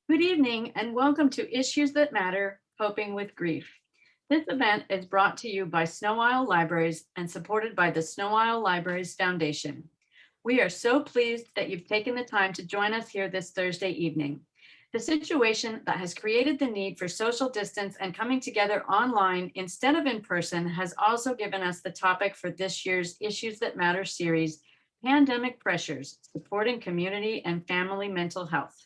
Good evening and welcome to Issues That Matter, Coping with Grief. This event is brought to you by Snow Isle Libraries and supported by the Snow Isle Libraries Foundation. We are so pleased that you've taken the time to join us here this Thursday evening. The situation that has created the need for social distance and coming together online instead of in person has also given us the topic for this year's Issues That Matter series, Pandemic Pressures, Supporting Community and Family Mental Health.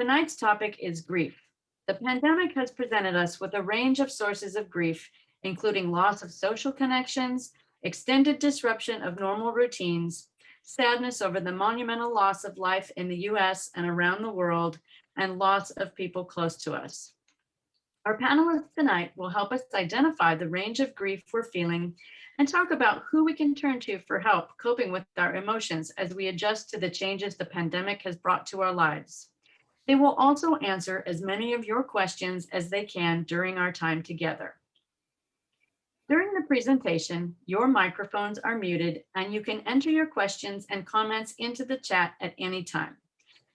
Tonight's topic is grief. The pandemic has presented us with a range of sources of grief, including loss of social connections, extended disruption of normal routines, sadness over the monumental loss of life in the US and around the world, and loss of people close to us. Our panelists tonight will help us identify the range of grief we're feeling and talk about who we can turn to for help coping with our emotions as we adjust to the changes the pandemic has brought to our lives. They will also answer as many of your questions as they can during our time together. During the presentation, your microphones are muted and you can enter your questions and comments into the chat at any time.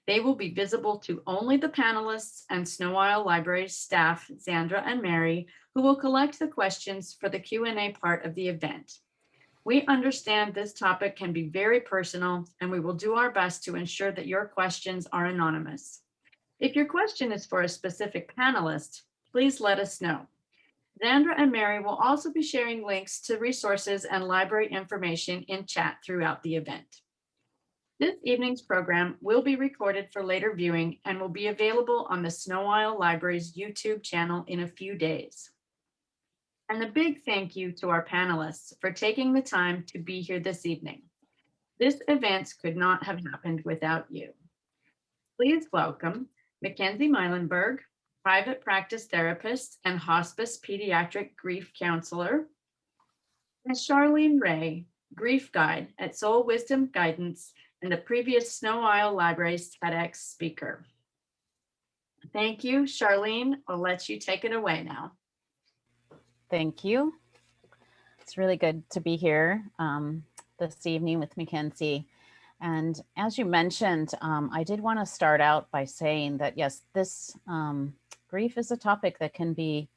They will be visible to only the panelists and Snow Isle Libraries staff, Xandra and Mary, who will collect the questions for the Q&A part of the event. We understand this topic can be very personal, and we will do our best to ensure that your questions are anonymous. If your question is for a specific panelist, please let us know. Xandra and Mary will also be sharing links to resources and library information in chat throughout the event. This evening's program will be recorded for later viewing and will be available on the Snow Isle Library's YouTube channel in a few days. And a big thank you to our panelists for taking the time to be here this evening. This event could not have happened without you. Please welcome Mackenzie Meilenberg, private practice therapist and hospice pediatric grief counselor, and Charlene Ray, grief guide at Soul Wisdom Guidance and the previous Snow Isle Libraries TEDx speaker. Thank you, Charlene. I'll let you take it away now. Thank you. It's really good to be here this evening with Mackenzie. And as you mentioned, I did want to start out by saying that, yes, this grief is a topic that can be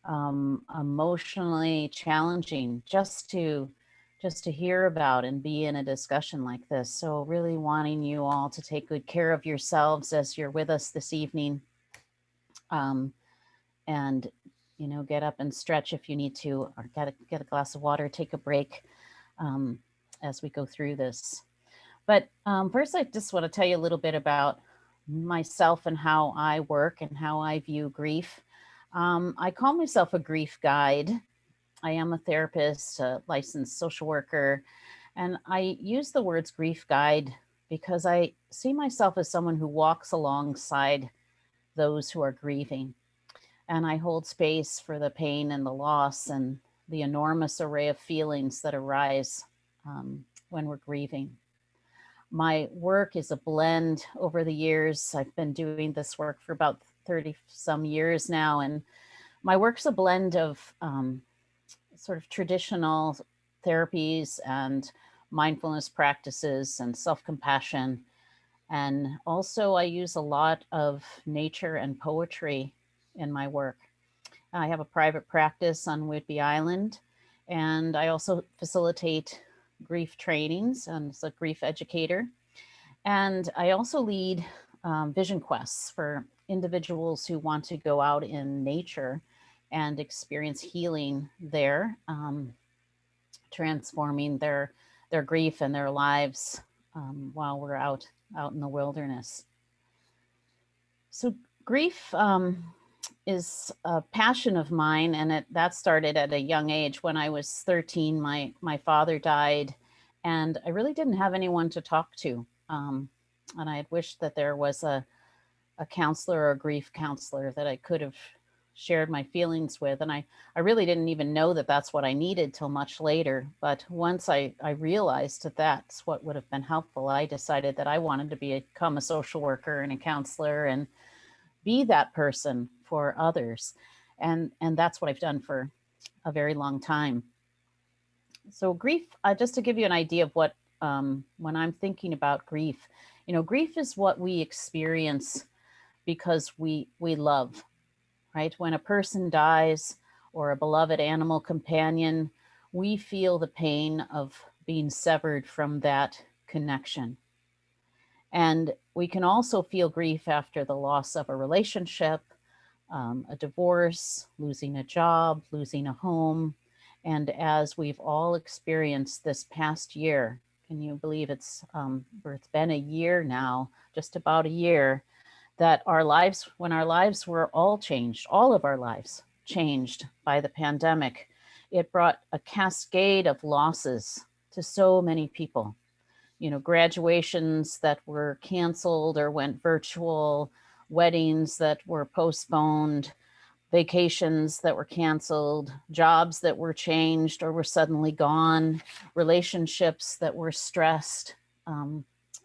emotionally challenging just to hear about and be in a discussion like this. So really wanting you all to take good care of yourselves as you're with us this evening. And get up and stretch if you need to, or get a glass of water, take a break as we go through this. But first, I just want to tell you a little bit about myself and how I work and how I view grief. I call myself a grief guide. I am a therapist, a licensed social worker, and I use the words grief guide because I see myself as someone who walks alongside those who are grieving. And I hold space for the pain and the loss and the enormous array of feelings that arise when we're grieving. My work is a blend over the years. I've been doing this work for about 30 some years now. And my work's a blend of sort of traditional therapies and mindfulness practices and self-compassion. And also I use a lot of nature and poetry in my work. I have a private practice on Whidbey Island, and I also facilitate grief trainings as a grief educator. And I also lead vision quests for individuals who want to go out in nature and experience healing there, transforming their grief and their lives while we're out in the wilderness. So grief is a passion of mine, and that started at a young age. When I was 13, my father died, and I really didn't have anyone to talk to. And I had wished that there was a counselor or a grief counselor that I could have shared my feelings with. And I really didn't even know that that's what I needed till much later. But once I realized that that's what would have been helpful, I decided that I wanted to become a social worker and a counselor and be that person for others. And that's what I've done for a very long time. So grief, just to give you an idea of what, when I'm thinking about grief, grief is what we experience because we love, right? When a person dies or a beloved animal companion, we feel the pain of being severed from that connection. And we can also feel grief after the loss of a relationship, a divorce, losing a job, losing a home. And as we've all experienced this past year, can you believe it's been a year now, just about a year, that when our lives were all changed, all of our lives changed by the pandemic, it brought a cascade of losses to so many people. Graduations that were canceled or went virtual, weddings that were postponed, vacations that were canceled, jobs that were changed or were suddenly gone, relationships that were stressed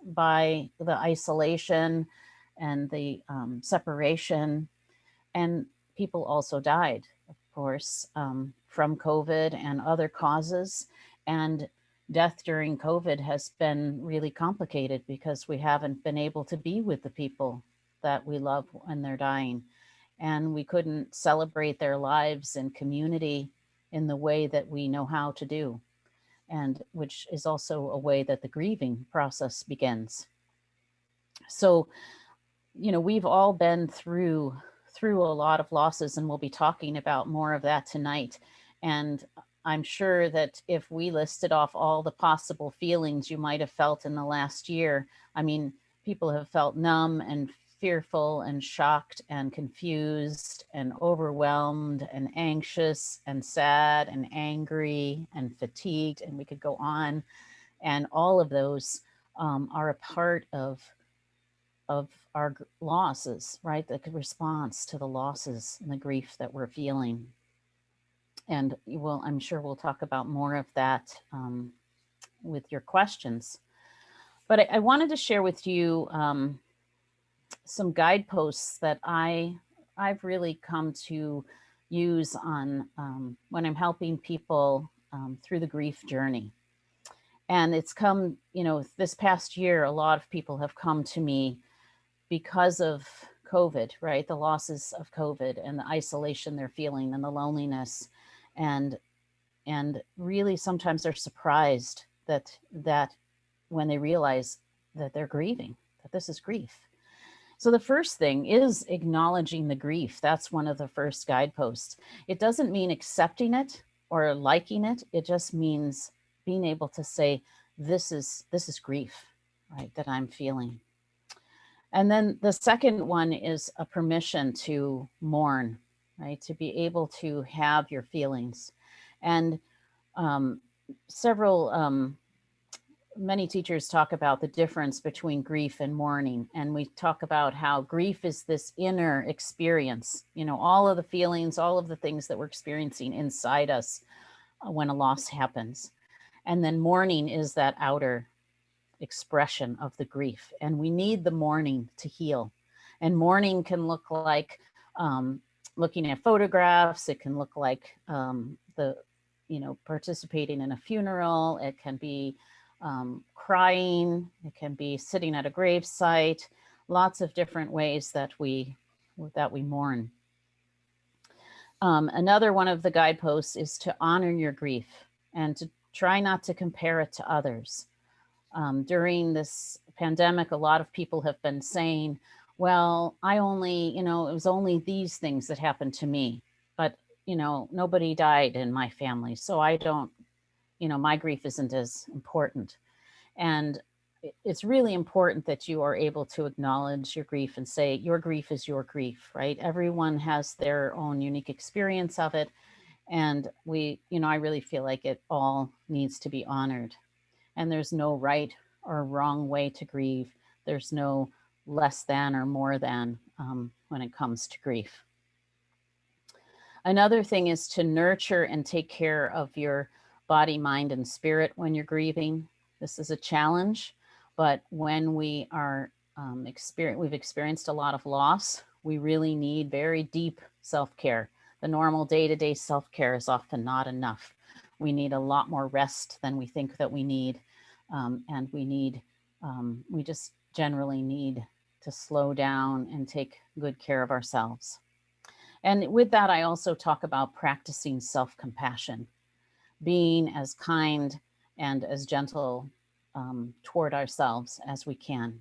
by the isolation and the separation. And people also died, of course, from COVID and other causes. And death during COVID has been really complicated because we haven't been able to be with the people that we love when they're dying. And we couldn't celebrate their lives and community in the way that we know how to do, and which is also a way that the grieving process begins. So, we've all been through a lot of losses, and we'll be talking about more of that tonight. And I'm sure that if we listed off all the possible feelings you might have felt in the last year, I mean, people have felt numb and fearful and shocked and confused and overwhelmed and anxious and sad and angry and fatigued, and we could go on. And all of those are a part of our losses, right? The response to the losses and the grief that we're feeling. And I'm sure we'll talk about more of that with your questions. But I wanted to share with you some guideposts that I've really come to use on when I'm helping people through the grief journey. And it's come, this past year, a lot of people have come to me because of COVID, right? The losses of COVID and the isolation they're feeling and the loneliness. And really sometimes they're surprised that when they realize that they're grieving, that this is grief. So the first thing is acknowledging the grief. That's one of the first guideposts. It doesn't mean accepting it or liking it. It just means being able to say, this is grief, right, that I'm feeling. And then the second one is a permission to mourn, right? To be able to have your feelings. And many teachers talk about the difference between grief and mourning. And we talk about how grief is this inner experience, all of the feelings, all of the things that we're experiencing inside us when a loss happens. And then mourning is that outer expression of the grief. And we need the mourning to heal. And mourning can look like looking at photographs. It can look like participating in a funeral. It can be crying. It can be sitting at a gravesite. Lots of different ways that we mourn. Another one of the guideposts is to honor your grief and to try not to compare it to others. During this pandemic, a lot of people have been saying, well, it was only these things that happened to me, but, nobody died in my family. So I don't, my grief isn't as important. And it's really important that you are able to acknowledge your grief and say, your grief is your grief, right? Everyone has their own unique experience of it. And I really feel like it all needs to be honored. And there's no right or wrong way to grieve. There's no less than or more than when it comes to grief. Another thing is to nurture and take care of your body, mind, and spirit when you're grieving. This is a challenge, but when we are we've experienced a lot of loss, we really need very deep self-care. The normal day-to-day self-care is often not enough. We need a lot more rest than we think that we need. And we just generally need to slow down and take good care of ourselves. And with that, I also talk about practicing self-compassion, being as kind and as gentle toward ourselves as we can.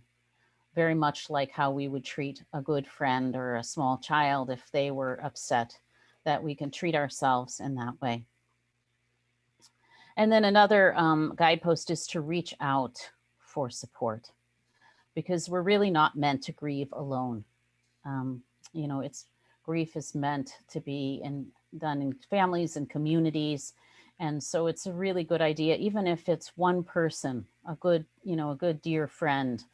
Very much like how we would treat a good friend or a small child if they were upset, that we can treat ourselves in that way. And then another guidepost is to reach out for support, because we're really not meant to grieve alone. Um, it's grief is meant to be done in families and communities. And so it's a really good idea, even if it's one person, a good dear friend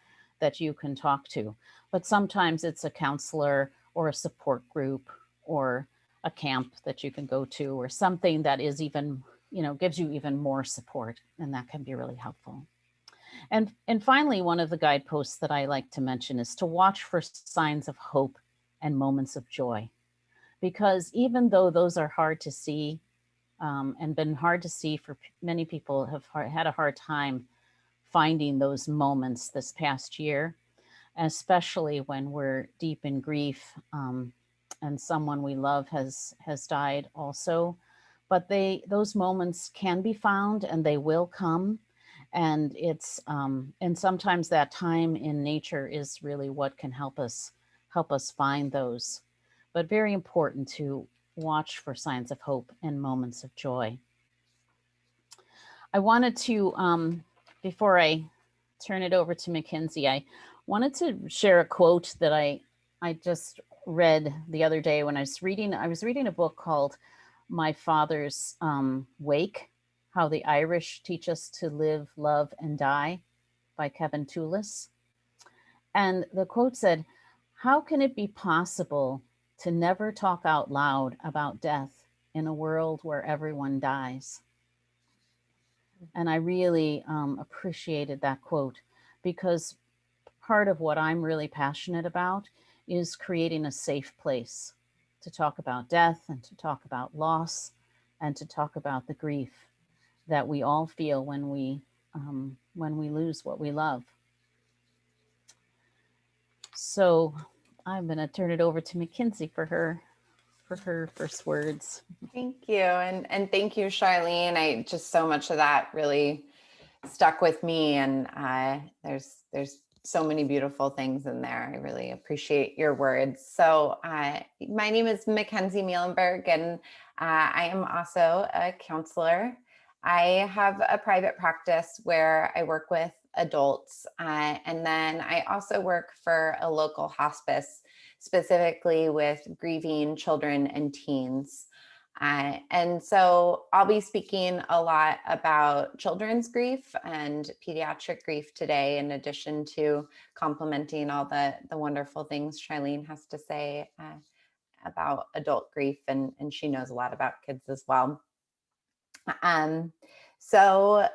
that you can talk to. But sometimes it's a counselor or a support group or a camp that you can go to, or something that is even, gives you even more support. And that can be really helpful. And finally, one of the guideposts that I like to mention is to watch for signs of hope and moments of joy. Because even though those are hard to see, and been hard to see for many people, have had a hard time finding those moments this past year, especially when we're deep in grief, and someone we love has died also. But those moments can be found, and they will come. And it's and sometimes that time in nature is really what can help us find those. But very important to watch for signs of hope and moments of joy. I wanted to, before I turn it over to Mackenzie, I wanted to share a quote that I just read the other day when I was reading a book called My Father's Wake, How the Irish Teach Us to Live, Love, and Die by Kevin Toulis. And the quote said, "How can it be possible to never talk out loud about death in a world where everyone dies?" And I really appreciated that quote, because part of what I'm really passionate about is creating a safe place to talk about death and to talk about loss and to talk about the grief that we all feel when we lose what we love. So I'm going to turn it over to Mackenzie for her first words. Thank you. And thank you, Charlene. I just, so much of that really stuck with me. And there's so many beautiful things in there. I really appreciate your words. So my name is Mackenzie Muhlenberg, and I am also a counselor. I have a private practice where I work with adults. And then I also work for a local hospice, specifically with grieving children and teens. And so I'll be speaking a lot about children's grief and pediatric grief today, in addition to complementing all the wonderful things Charlene has to say about adult grief, and she knows a lot about kids as well. So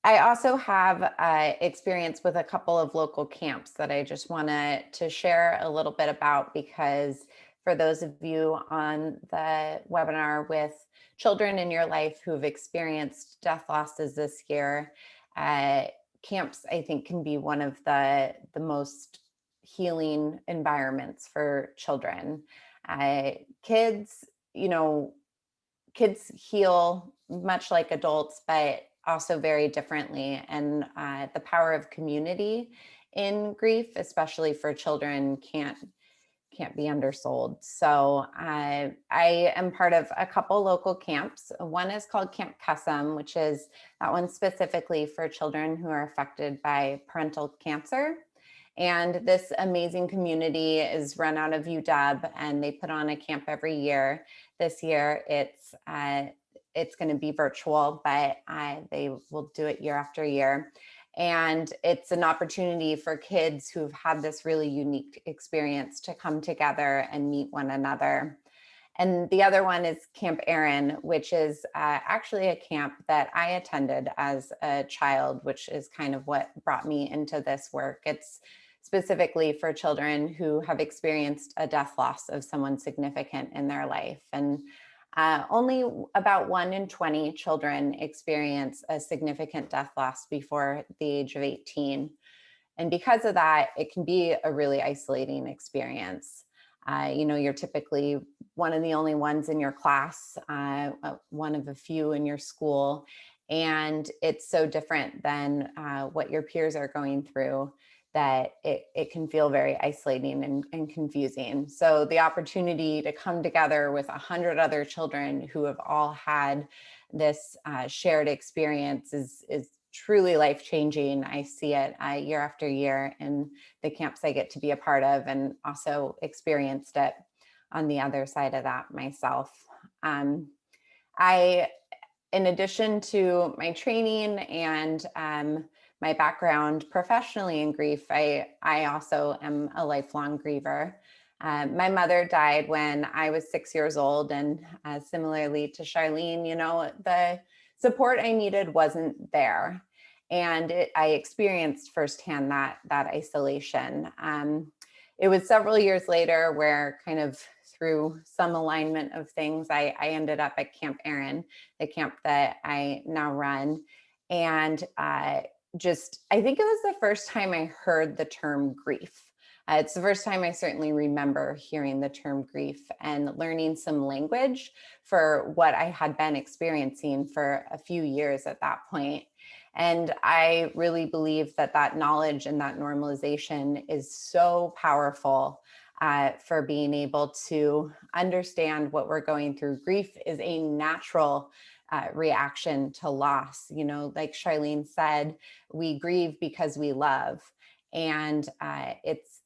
I also have experience with a couple of local camps that I just wanted to share a little bit about, because for those of you on the webinar with children in your life who've experienced death losses this year, camps, I think, can be one of the most healing environments for children. Kids, kids heal much like adults, but also very differently. And the power of community in grief, especially for children, can't be undersold. So I am part of a couple local camps. One is called Camp Cussom, which is that one specifically for children who are affected by parental cancer. And this amazing community is run out of UW, and they put on a camp every year. This year it's going to be virtual, but they will do it year after year. And it's an opportunity for kids who've had this really unique experience to come together and meet one another. And the other one is Camp Erin, which is actually a camp that I attended as a child, which is kind of what brought me into this work. It's specifically for children who have experienced a death loss of someone significant in their life. And only about 1 in 20 children experience a significant death loss before the age of 18. And because of that, it can be a really isolating experience. You're typically one of the only ones in your class, one of a few in your school, and it's so different than what your peers are going through that it can feel very isolating and confusing. So the opportunity to come together with 100 other children who have all had this shared experience is truly life-changing. I see it year after year in the camps I get to be a part of, and also experienced it on the other side of that myself. I, in addition to my training and my background professionally in grief, I also am a lifelong griever. My mother died when I was 6 years old, and similarly to Charlene, the support I needed wasn't there. And I experienced firsthand that isolation. It was several years later where, kind of through some alignment of things, I ended up at Camp Erin, the camp that I now run. And I think it was the first time I heard the term grief. It's the first time I certainly remember hearing the term grief and learning some language for what I had been experiencing for a few years at that point. And I really believe that knowledge and that normalization is so powerful for being able to understand what we're going through. Grief is a natural reaction to loss. Like Charlene said, we grieve because we love, and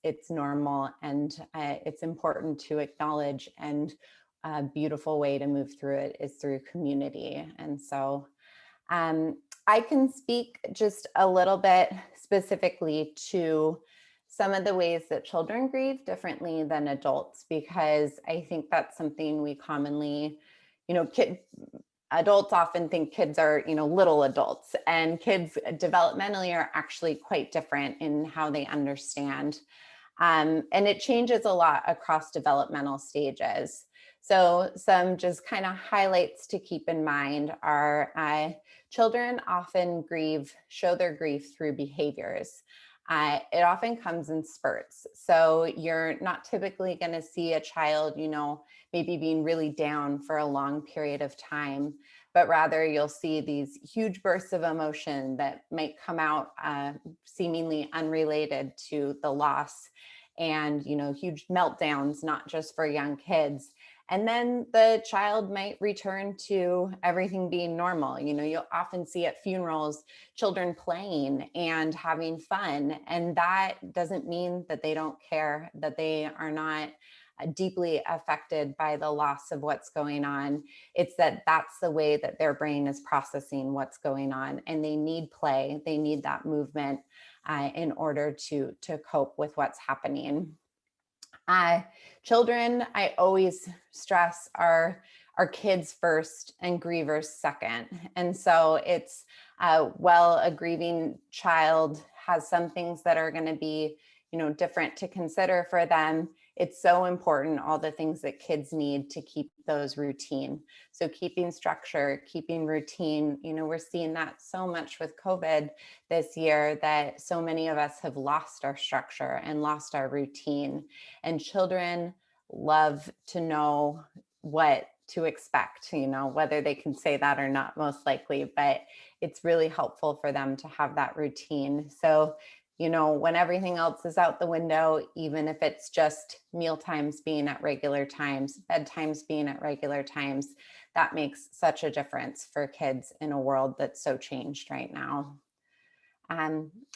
it's normal, and it's important to acknowledge. And a beautiful way to move through it is through community. And so I can speak just a little bit specifically to some of the ways that children grieve differently than adults, because I think that's something we commonly, adults often think kids are, little adults, and kids developmentally are actually quite different in how they understand. And it changes a lot across developmental stages. So some just kind of highlights to keep in mind are children often show their grief through behaviors. It often comes in spurts. So you're not typically going to see a child, maybe being really down for a long period of time, but rather you'll see these huge bursts of emotion that might come out seemingly unrelated to the loss, and, huge meltdowns, not just for young kids. And then the child might return to everything being normal. You'll often see at funerals children playing and having fun. And that doesn't mean that they don't care, that they are not deeply affected by the loss of what's going on. It's that's the way that their brain is processing what's going on. And they need play, they need that movement in order to cope with what's happening. Children, I always stress, are kids first and grievers second. And so it's, a grieving child has some things that are going to be, different to consider for them. It's so important, all the things that kids need to keep those routine. So keeping structure, keeping routine, we're seeing that so much with COVID this year, that so many of us have lost our structure and lost our routine. And children love to know what to expect, whether they can say that or not, most likely, but it's really helpful for them to have that routine. So when everything else is out the window, even if it's just meal times being at regular times, bedtimes being at regular times, that makes such a difference for kids in a world that's so changed right now.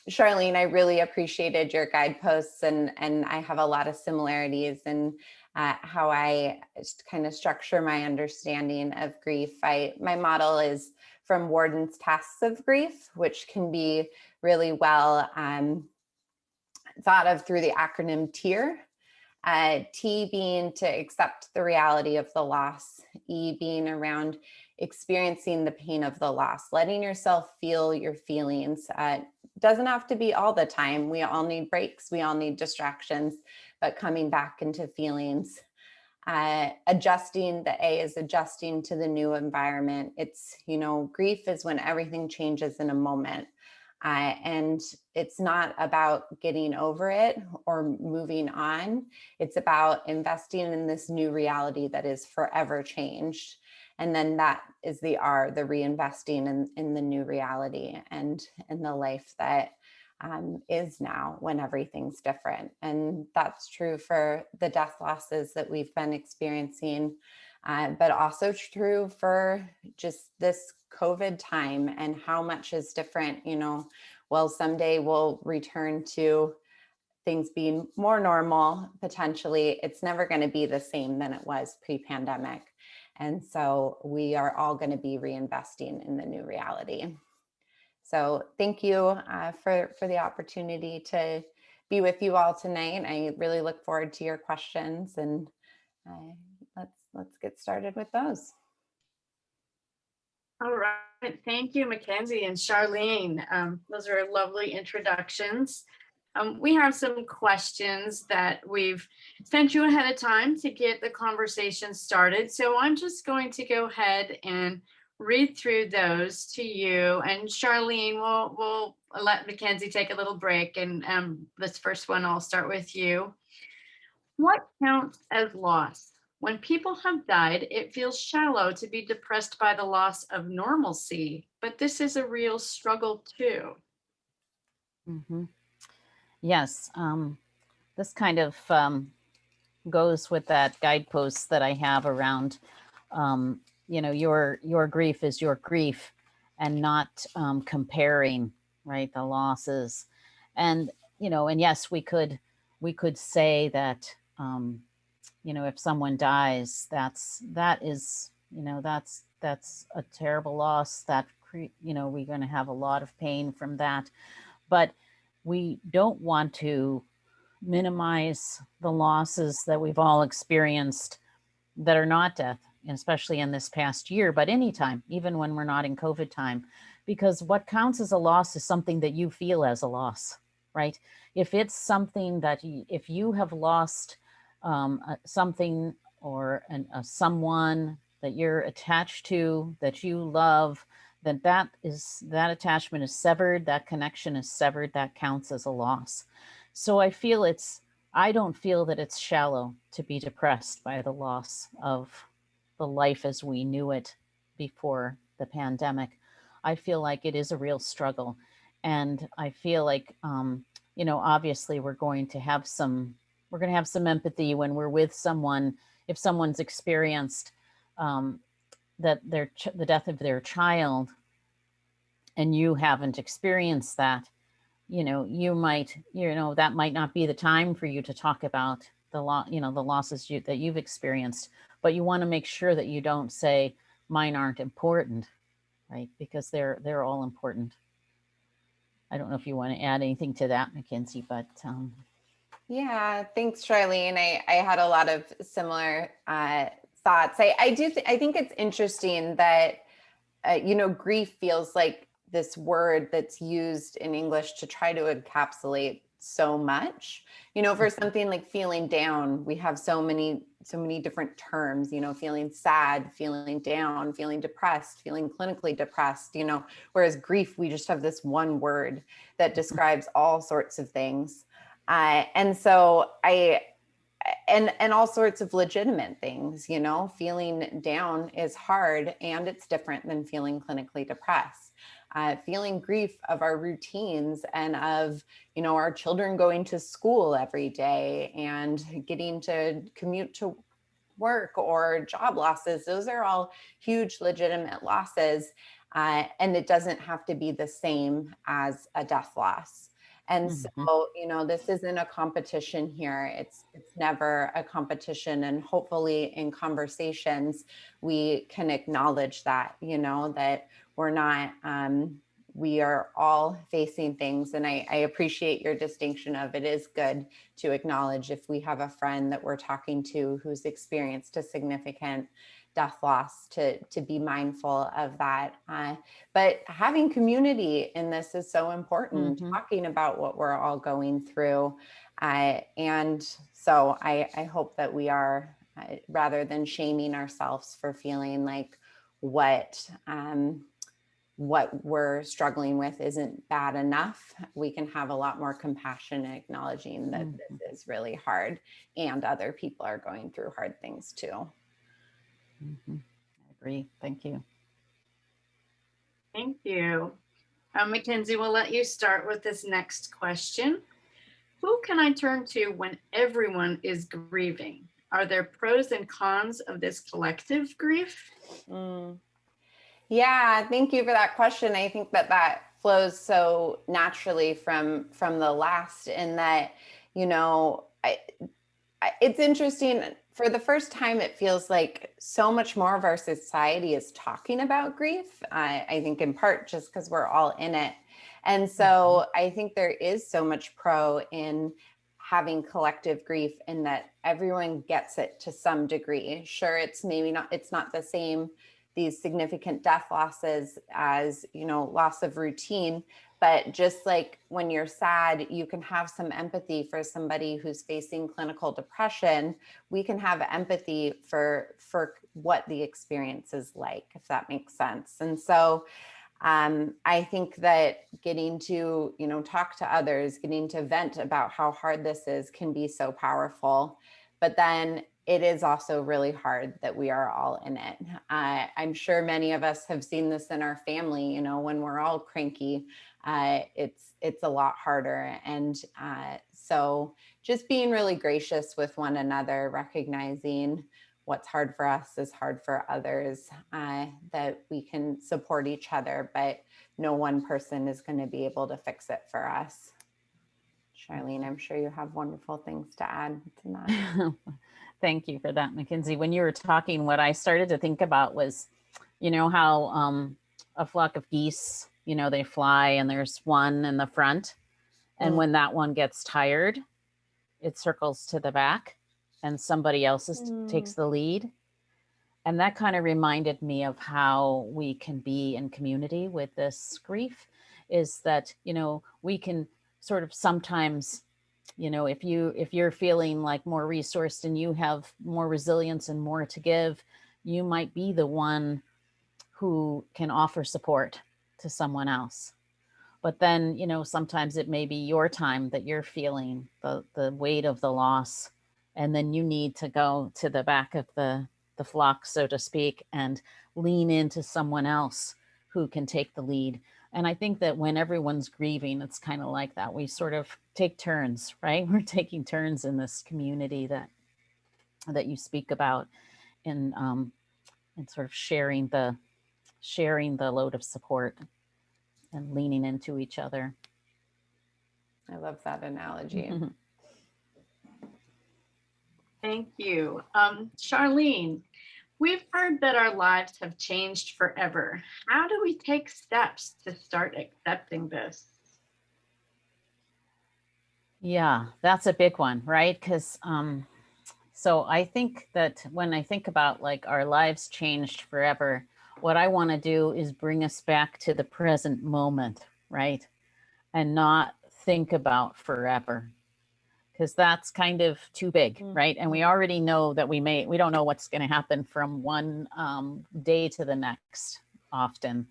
Charlene, I really appreciated your guideposts, and I have a lot of similarities in how I kind of structure my understanding of grief. My model is from Worden's Tasks of Grief, which can be really well thought of through the acronym TEAR. T being to accept the reality of the loss, E being around experiencing the pain of the loss, letting yourself feel your feelings. Doesn't have to be all the time. We all need breaks, we all need distractions, but coming back into feelings. Adjusting, the A is adjusting to the new environment. It's, grief is when everything changes in a moment. And it's not about getting over it or moving on. It's about investing in this new reality that is forever changed. And then that is the R, the reinvesting in the new reality and in the life that is now when everything's different. And that's true for the death losses that we've been experiencing, but also true for just this COVID time and how much is different. Well, someday we'll return to things being more normal, potentially. It's never going to be the same than it was pre-pandemic. And so we are all going to be reinvesting in the new reality. So thank you for the opportunity to be with you all tonight. I really look forward to your questions, and let's get started with those. All right. Thank you, Mackenzie and Charlene. Those are lovely introductions. We have some questions that we've sent you ahead of time to get the conversation started. So I'm just going to go ahead and read through those to you. And Charlene, we'll let Mackenzie take a little break. And this first one, I'll start with you. What counts as loss? When people have died, it feels shallow to be depressed by the loss of normalcy, but this is a real struggle too. Mm-hmm. Yes, this kind of goes with that guidepost that I have around, your grief is your grief, and not comparing, right, the losses. And and yes, we could say that if someone dies, that is that's a terrible loss. That we're going to have a lot of pain from that, but we don't want to minimize the losses that we've all experienced that are not death, especially in this past year, but anytime, even when we're not in COVID time, because what counts as a loss is something that you feel as a loss, right? If it's something that if you have lost something or someone that you're attached to, that you love, then that attachment is severed, that connection is severed, that counts as a loss. So I don't feel that it's shallow to be depressed by the loss of the life as we knew it before the pandemic. I feel like it is a real struggle. And I feel like, obviously we're going to have some empathy when we're with someone, if someone's experienced that the death of their child and you haven't experienced that, you might, that might not be the time for you to talk about the losses that you've experienced, but you want to make sure that you don't say mine aren't important, right? Because they're all important. I don't know if you want to add anything to that, Mackenzie, but Yeah, thanks, Charlene. I had a lot of similar thoughts. I think it's interesting that grief feels like this word that's used in English to try to encapsulate so much. For something like feeling down, we have so many different terms, feeling sad, feeling down, feeling depressed, feeling clinically depressed, whereas grief, we just have this one word that describes all sorts of things. And so and all sorts of legitimate things, feeling down is hard and it's different than feeling clinically depressed. Feeling grief of our routines and of, our children going to school every day and getting to commute to work or job losses. Those are all huge legitimate losses. And it doesn't have to be the same as a death loss. And so, this isn't a competition here. It's never a competition. And hopefully in conversations, we can acknowledge that, that we're not, we are all facing things. And I appreciate your distinction of it is good to acknowledge if we have a friend that we're talking to who's experienced a significant death loss to be mindful of that. But having community in this is so important, talking about what we're all going through. And so I hope that we are, rather than shaming ourselves for feeling like what what we're struggling with isn't bad enough, we can have a lot more compassion and acknowledging that this is really hard and other people are going through hard things too. I agree. Thank you. Thank you. Mackenzie, we'll let you start with this next question. Who can I turn to when everyone is grieving? Are there pros and cons of this collective grief? Yeah, thank you for that question. I think that flows so naturally from the last, in that, you know, it's interesting. For the first time, it feels like so much more of our society is talking about grief. I think in part just because we're all in it. And so I think there is so much pro in having collective grief, in that everyone gets it to some degree. Sure, it's not the same, these significant death losses, as, you know, loss of routine. But just like when you're sad, you can have some empathy for somebody who's facing clinical depression. We can have empathy for what the experience is like, if that makes sense. And so I think that getting to, you know, talk to others, getting to vent about how hard this is, can be so powerful. But then it is also really hard that we are all in it. I'm sure many of us have seen this in our family. You know, when we're all cranky, it's a lot harder. And so just being really gracious with one another, recognizing what's hard for us is hard for others, that we can support each other, but no one person is going to be able to fix it for us. Charlene, I'm sure you have wonderful things to add to that. Thank you for that, Mackenzie. When you were talking, what I started to think about was, you know, how a flock of geese, you know, they fly and there's one in the front. And when that one gets tired, it circles to the back and somebody else takes the lead. And that kind of reminded me of how we can be in community with this grief, is that, you know, we can sort of sometimes, you know, if you're feeling like more resourced and you have more resilience and more to give, you might be the one who can offer support to someone else. But then, you know, sometimes it may be your time that you're feeling the weight of the loss. And then you need to go to the back of the flock, so to speak, and lean into someone else who can take the lead. And I think that when everyone's grieving, it's kind of like that. We sort of take turns, right? We're taking turns in this community that you speak about, in sort of sharing the load of support and leaning into each other. I love that analogy. Thank you. Charlene, we've heard that our lives have changed forever. How do we take steps to start accepting this? Yeah, that's a big one, right? Because so I think that when I think about like our lives changed forever, what I want to do is bring us back to the present moment, right? And not think about forever, because that's kind of too big, right? And we already know that we don't know what's going to happen from one day to the next often.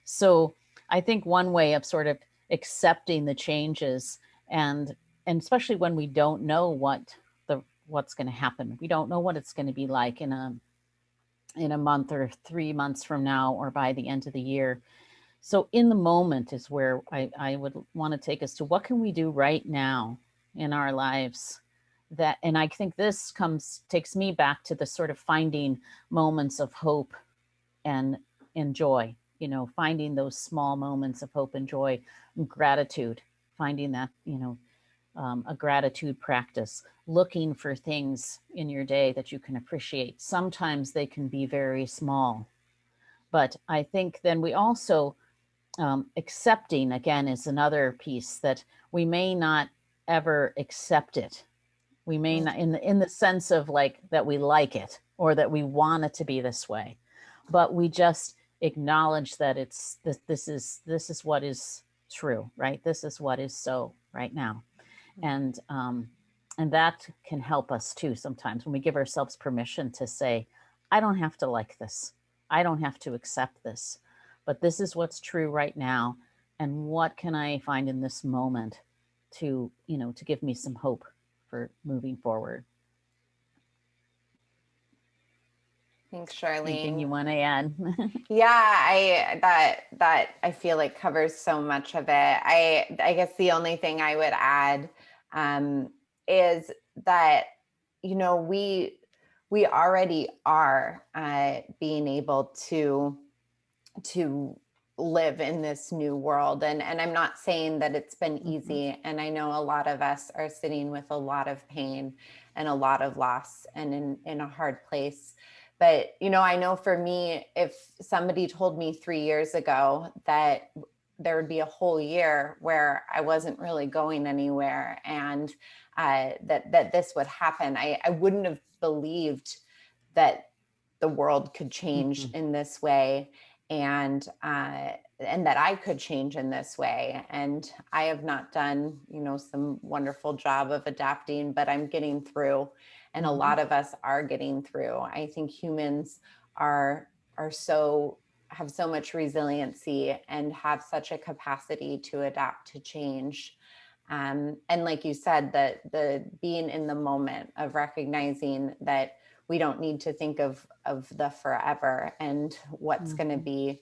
So I think one way of sort of accepting the changes, and especially when we don't know what's going to happen, we don't know what it's going to be like in a month or 3 months from now, or by the end of the year. So in the moment is where I would want to take us to, what can we do right now in our lives that, and I think this takes me back to the sort of finding moments of hope and joy, you know, finding those small moments of hope and joy and gratitude, finding that, you know, a gratitude practice, looking for things in your day that you can appreciate. Sometimes they can be very small, but I think then we also, accepting, again, is another piece, that we may not ever accept it. We may not, in the sense of like that we like it or that we want it to be this way, but we just acknowledge that this is what is true, right? This is what is so right now. And that can help us too sometimes, when we give ourselves permission to say, I don't have to like this. I don't have to accept this. but this is what's true right now. And what can I find in this moment to, to give me some hope for moving forward? Thanks, Anything you Charlene. want to add? Yeah, that I feel like covers so much of it. I guess the only thing I would add is that we already are being able to live in this new world, and I'm not saying that it's been easy. And I know a lot of us are sitting with a lot of pain and a lot of loss and in a hard place. But, I know for me, if somebody told me 3 years ago that there would be a whole year where I wasn't really going anywhere, and that this would happen, I wouldn't have believed that the world could change in this way, and that I could change in this way. And I have not done, some wonderful job of adapting, but I'm getting through. And a lot of us are getting through. I think humans have so much resiliency and have such a capacity to adapt to change. And like you said, the being in the moment of recognizing that we don't need to think of the forever and what's going to be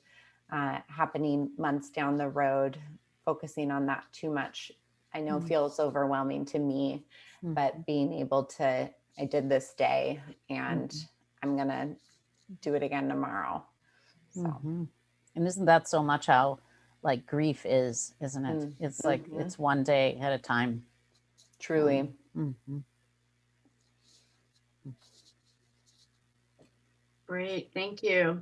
happening months down the road. Focusing on that too much, I know feels overwhelming to me, but being able to, I did this day and I'm going to do it again tomorrow. So. And isn't that so much how like grief is, isn't it? It's like, it's one day at a time. Truly. Great, thank you.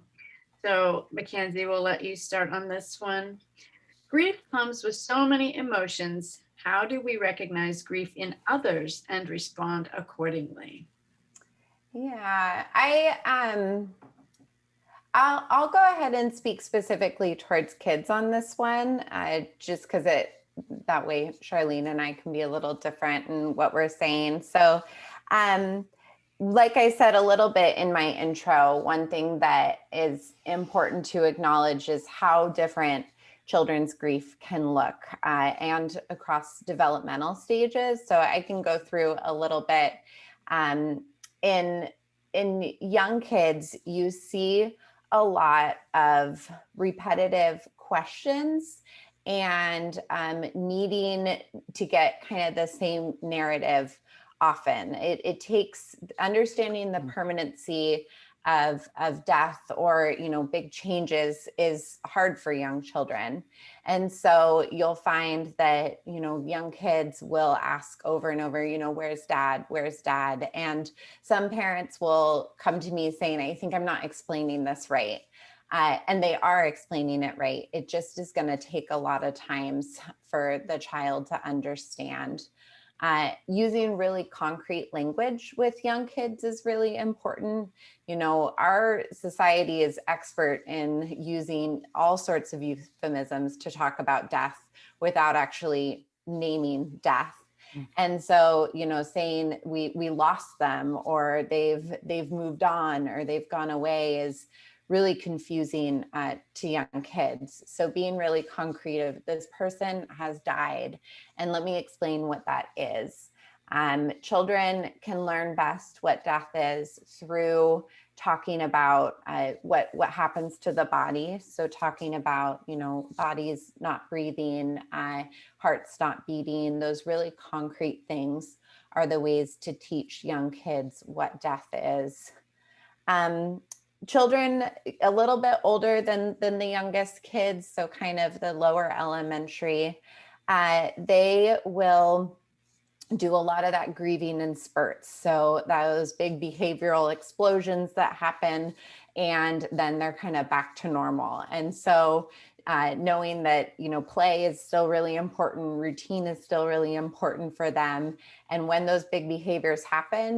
So Mackenzie, we'll let you start on this one. Grief comes with so many emotions. How do we recognize grief in others and respond accordingly? Yeah, I'll go ahead and speak specifically towards kids on this one, just because that way Charlene and I can be a little different in what we're saying. So, like I said a little bit in my intro, one thing that is important to acknowledge is how different children's grief can look and across developmental stages. So I can go through a little bit. In young kids, you see a lot of repetitive questions and needing to get kind of the same narrative often. It takes understanding the permanency of death or big changes is hard for young children. And so you'll find that young kids will ask over and over, where's dad? And some parents will come to me saying, I think I'm not explaining this right. And they are explaining it right. It just is going to take a lot of times for the child to understand. Using really concrete language with young kids is really important. Our society is expert in using all sorts of euphemisms to talk about death without actually naming death. And so, saying we lost them, or they've moved on, or they've gone away is really confusing to young kids. So being really concrete of this person has died, and let me explain what that is. Children can learn best what death is through talking about what happens to the body. So talking about, bodies not breathing, hearts not beating, those really concrete things are the ways to teach young kids what death is. Children a little bit older than the youngest kids, so kind of the lower elementary, they will do a lot of that grieving in spurts. So those big behavioral explosions that happen, and then they're kind of back to normal. And so knowing that, play is still really important, routine is still really important for them. And when those big behaviors happen,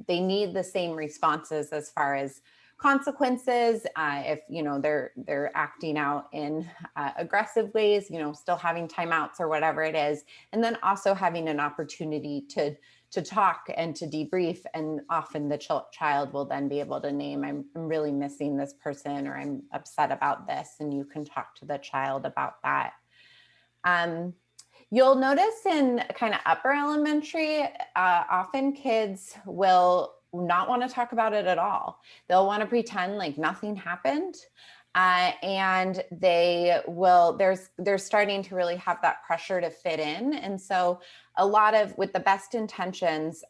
they need the same responses as far as consequences. If they're acting out in aggressive ways, still having timeouts or whatever it is, and then also having an opportunity to to talk and to debrief. And often the child will then be able to name, I'm really missing this person, or I'm upset about this. And you can talk to the child about that. You'll notice in kind of upper elementary, often kids will not want to talk about it at all. They'll want to pretend like nothing happened. And they're starting to really have that pressure to fit in. And so a lot of, with the best intentions,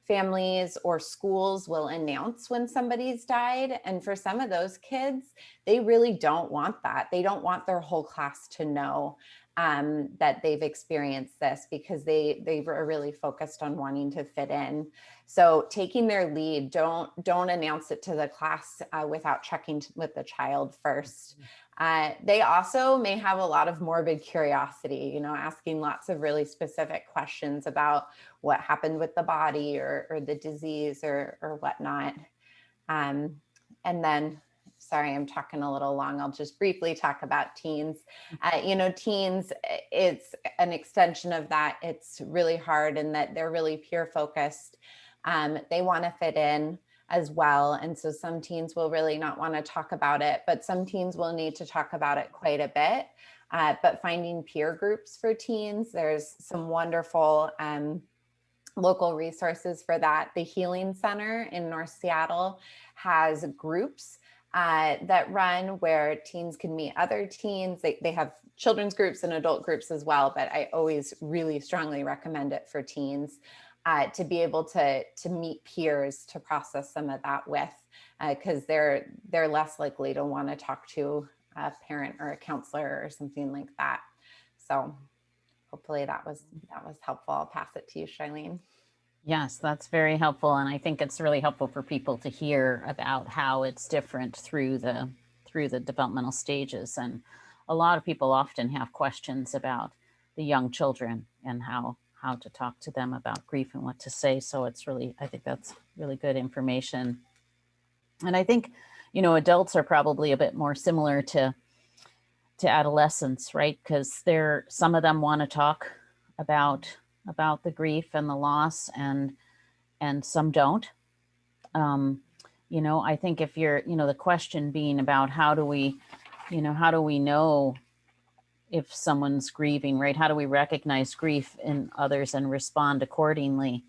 families or schools will announce when somebody's died. And for some of those kids, they really don't want that. They don't want their whole class to know that they've experienced this, because they are really focused on wanting to fit in. So taking their lead, don't announce it to the class without checking with the child first. They also may have a lot of morbid curiosity, asking lots of really specific questions about what happened with the body or the disease or whatnot. And then, sorry, I'm talking a little long. I'll just briefly talk about teens. Teens, it's an extension of that. It's really hard in that they're really peer focused. They want to fit in as well. And so some teens will really not want to talk about it, but some teens will need to talk about it quite a bit. But finding peer groups for teens, there's some wonderful local resources for that. The Healing Center in North Seattle has groups that run where teens can meet other teens. They have children's groups and adult groups as well, but I always really strongly recommend it for teens to be able to meet peers to process some of that with, because they're less likely to want to talk to a parent or a counselor or something like that. So hopefully that was helpful. I'll pass it to you, Charlene. Yes, that's very helpful. And I think it's really helpful for people to hear about how it's different through the developmental stages. And a lot of people often have questions about the young children and how to talk to them about grief and what to say. So I think that's really good information. And I think, adults are probably a bit more similar to adolescents, right? Because some of them want to talk about the grief and the loss, and some don't. I think if you're, the question being about how do we know if someone's grieving, right? How do we recognize grief in others and respond accordingly?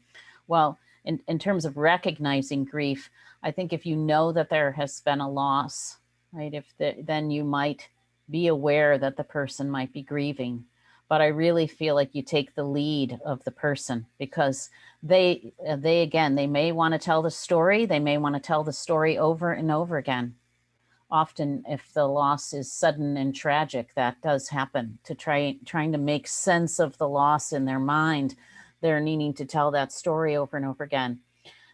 Well, in terms of recognizing grief, I think if you know that there has been a loss, right, then you might be aware that the person might be grieving. But I really feel like you take the lead of the person, because they may want to tell the story. They may want to tell the story over and over again. Often, if the loss is sudden and tragic, that does happen. Trying to make sense of the loss in their mind, they're needing to tell that story over and over again.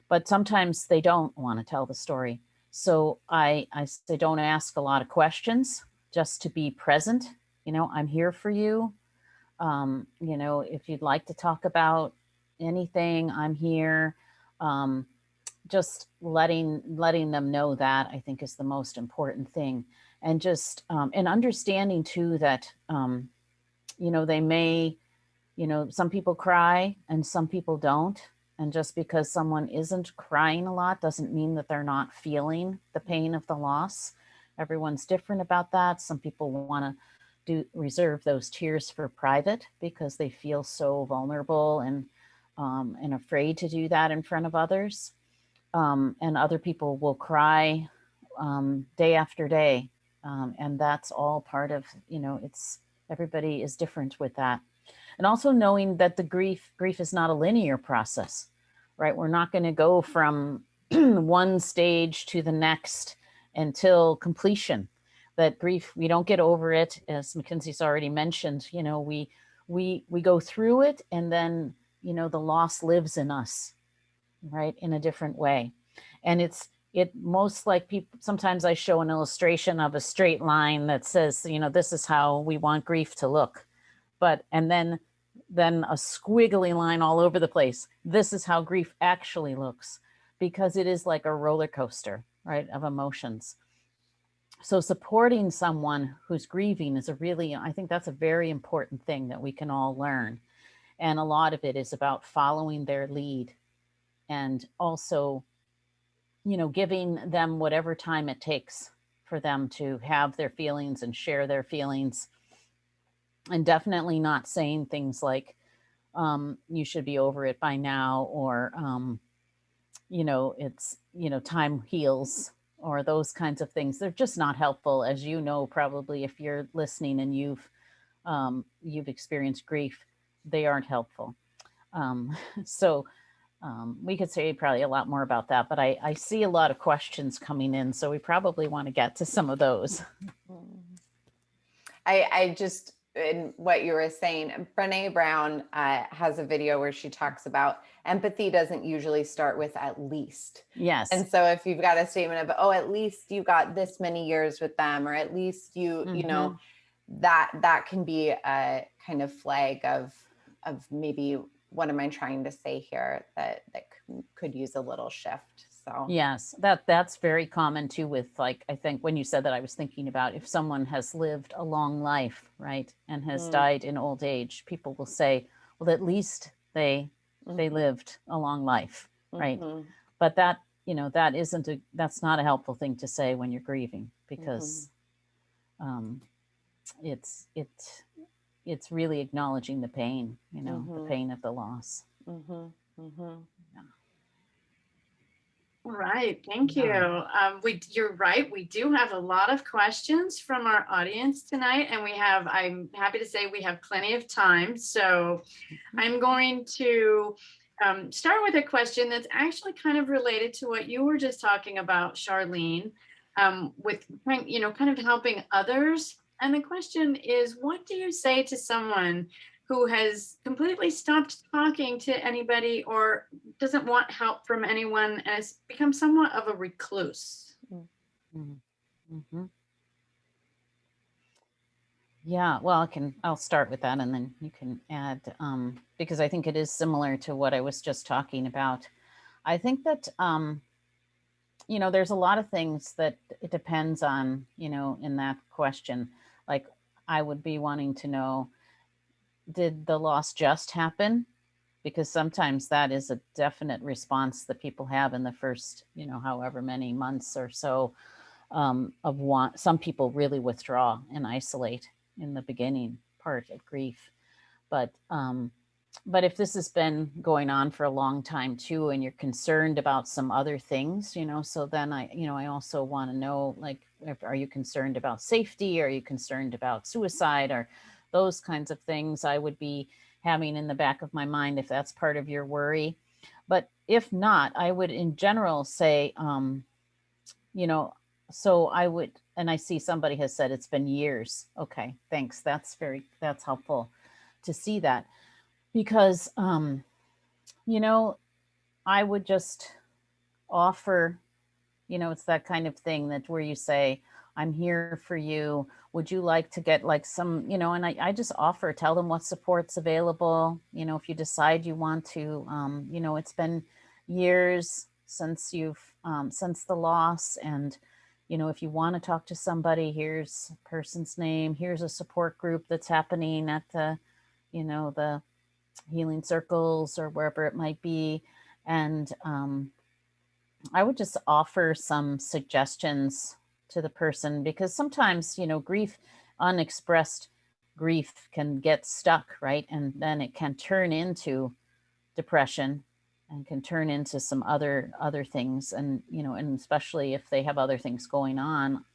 But sometimes they don't want to tell the story. So I say don't ask a lot of questions, just to be present. I'm here for you. If you'd like to talk about anything, I'm here. Just letting them know that, I think, is the most important thing. And just and understanding too that they may, some people cry and some people don't. And just because someone isn't crying a lot doesn't mean that they're not feeling the pain of the loss. Everyone's different about that. Some people want to reserve those tears for private because they feel so vulnerable and afraid to do that in front of others. And other people will cry day after day. And that's all part of, everybody is different with that. And also knowing that the grief is not a linear process, right? We're not going to go from one stage to the next until completion. That grief, we don't get over it, as Mackenzie's already mentioned. We go through it, and then the loss lives in us, right, in a different way. And it most like people. Sometimes I show an illustration of a straight line that says, this is how we want grief to look, and then a squiggly line all over the place. This is how grief actually looks, because it is like a roller coaster, right, of emotions. So supporting someone who's grieving is I think that's a very important thing that we can all learn. And a lot of it is about following their lead, and also, giving them whatever time it takes for them to have their feelings and share their feelings. And definitely not saying things like, you should be over it by now, or, it's, time heals, or those kinds of things. They're just not helpful, as you know, probably if you're listening and you've experienced grief, they aren't helpful. So we could say probably a lot more about that, but I see a lot of questions coming in, so we probably want to get to some of those. I just, in what you were saying, Brene Brown has a video where she talks about empathy doesn't usually start with at least. Yes. And so if you've got a statement of, oh, at least you got this many years with them, or at least you know, that can be a kind of flag of maybe, what am I trying to say here, that could use a little shift. So yes, that's very common too with, like, I think when you said that, I was thinking about if someone has lived a long life, right, and has died in old age, people will say, well, at least they lived a long life, right? But that, that's not a helpful thing to say when you're grieving, because it's really acknowledging the pain, the pain of the loss. Right. Thank you. You're right. We do have a lot of questions from our audience tonight, and I'm happy to say we have plenty of time. So I'm going to start with a question that's actually kind of related to what you were just talking about, Charlene, with, kind of helping others. And the question is, what do you say to someone who has completely stopped talking to anybody or doesn't want help from anyone and has become somewhat of a recluse? Yeah, well, I'll start with that, and then you can add, because I think it is similar to what I was just talking about. I think that, there's a lot of things that it depends on, in that question. Like, I would be wanting to know, did the loss just happen? Because sometimes that is a definite response that people have in the first, however many months or so, some people really withdraw and isolate in the beginning part of grief. But if this has been going on for a long time too, and you're concerned about some other things, so then I also want to know, like, are you concerned about safety? Are you concerned about suicide? Or those kinds of things I would be having in the back of my mind if that's part of your worry. But if not, I would in general say, so I would, and I see somebody has said it's been years. Okay, thanks. That's helpful to see that, because, I would just offer, it's that kind of thing that where you say, I'm here for you. Would you like to get like some, and I just tell them what support's available. If you decide you want to, it's been years since since the loss. And, if you want to talk to somebody, here's a person's name, here's a support group that's happening at the healing circles or wherever it might be. And, I would just offer some suggestions to the person, because sometimes, unexpressed grief can get stuck, right? And then it can turn into depression and can turn into some other things. And, and especially if they have other things going on,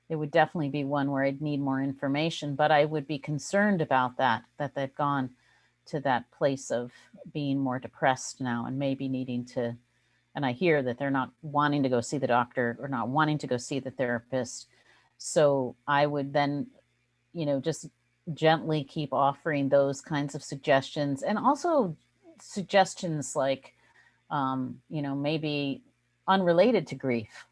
it would definitely be one where I'd need more information, but I would be concerned about that they've gone to that place of being more depressed now and maybe needing to. And I hear that they're not wanting to go see the doctor or not wanting to go see the therapist. So I would then, just gently keep offering those kinds of suggestions, and also suggestions like, maybe unrelated to grief.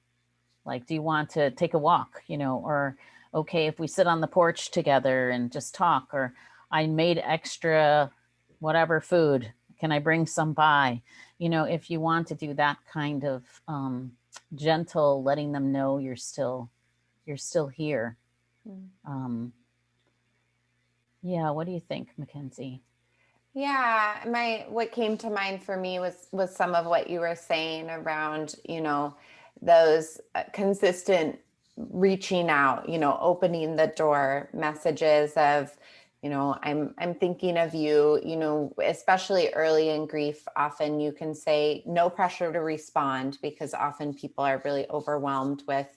Like, do you want to take a walk, or, okay, if we sit on the porch together and just talk, or I made extra whatever food, can I bring some by? If you want to do that kind of gentle, letting them know you're still here. Yeah, what do you think, Mackenzie? Yeah, what came to mind for me was some of what you were saying around, those consistent reaching out, opening the door messages of, I'm thinking of you, especially early in grief. Often you can say no pressure to respond because often people are really overwhelmed with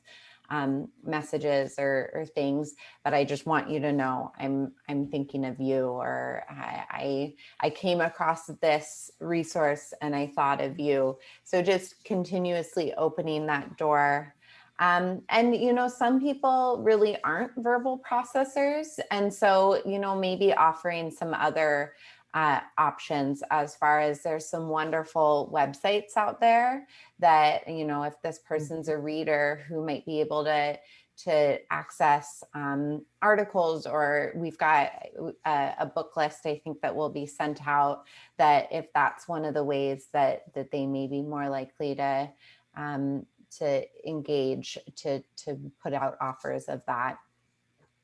messages or things, but I just want you to know I'm thinking of you, or I came across this resource and I thought of you. So just continuously opening that door. And, some people really aren't verbal processors. And so, maybe offering some other options, as far as there's some wonderful websites out there that, if this person's a reader who might be able to access articles, or we've got a book list, I think, that will be sent out, that if that's one of the ways that they may be more likely to engage, to put out offers of that.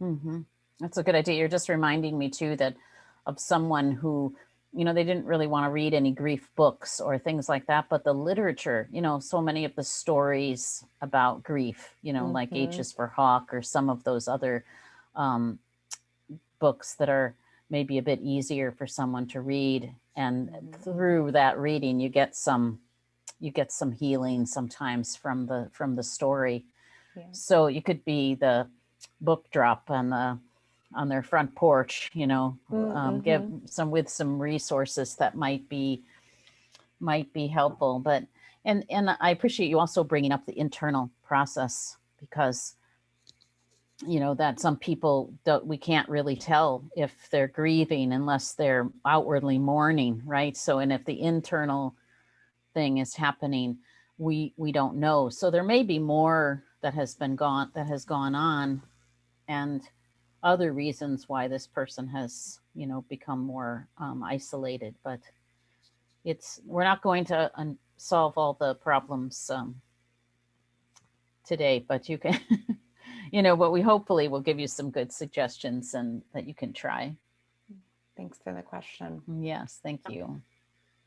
Mm-hmm. That's a good idea. You're just reminding me too that of someone who, they didn't really want to read any grief books or things like that, but the literature, so many of the stories about grief, like H is for Hawk, or some of those other books that are maybe a bit easier for someone to read. And through that reading, you get some healing sometimes from the story. Yeah. So you could be the book drop on their front porch, give some resources that might be helpful. But and I appreciate you also bringing up the internal process, because that some people we can't really tell if they're grieving unless they're outwardly mourning, right? So, and if the internal thing is happening, we don't know. So there may be more that has gone on, and other reasons why this person has become more isolated. But we're not going to solve all the problems today, but you can but we hopefully will give you some good suggestions and that you can try. Thanks for the question. Yes, thank you.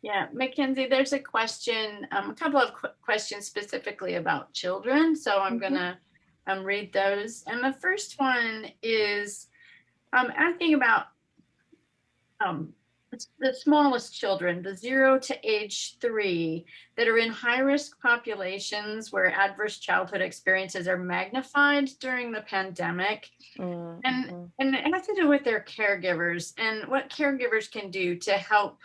Yeah, Mackenzie, there's a question, a couple of questions specifically about children. So I'm going to read those. And the first one is asking about the smallest children, the 0 to age 3, that are in high-risk populations where adverse childhood experiences are magnified during the pandemic. And it has to do with their caregivers and what caregivers can do to help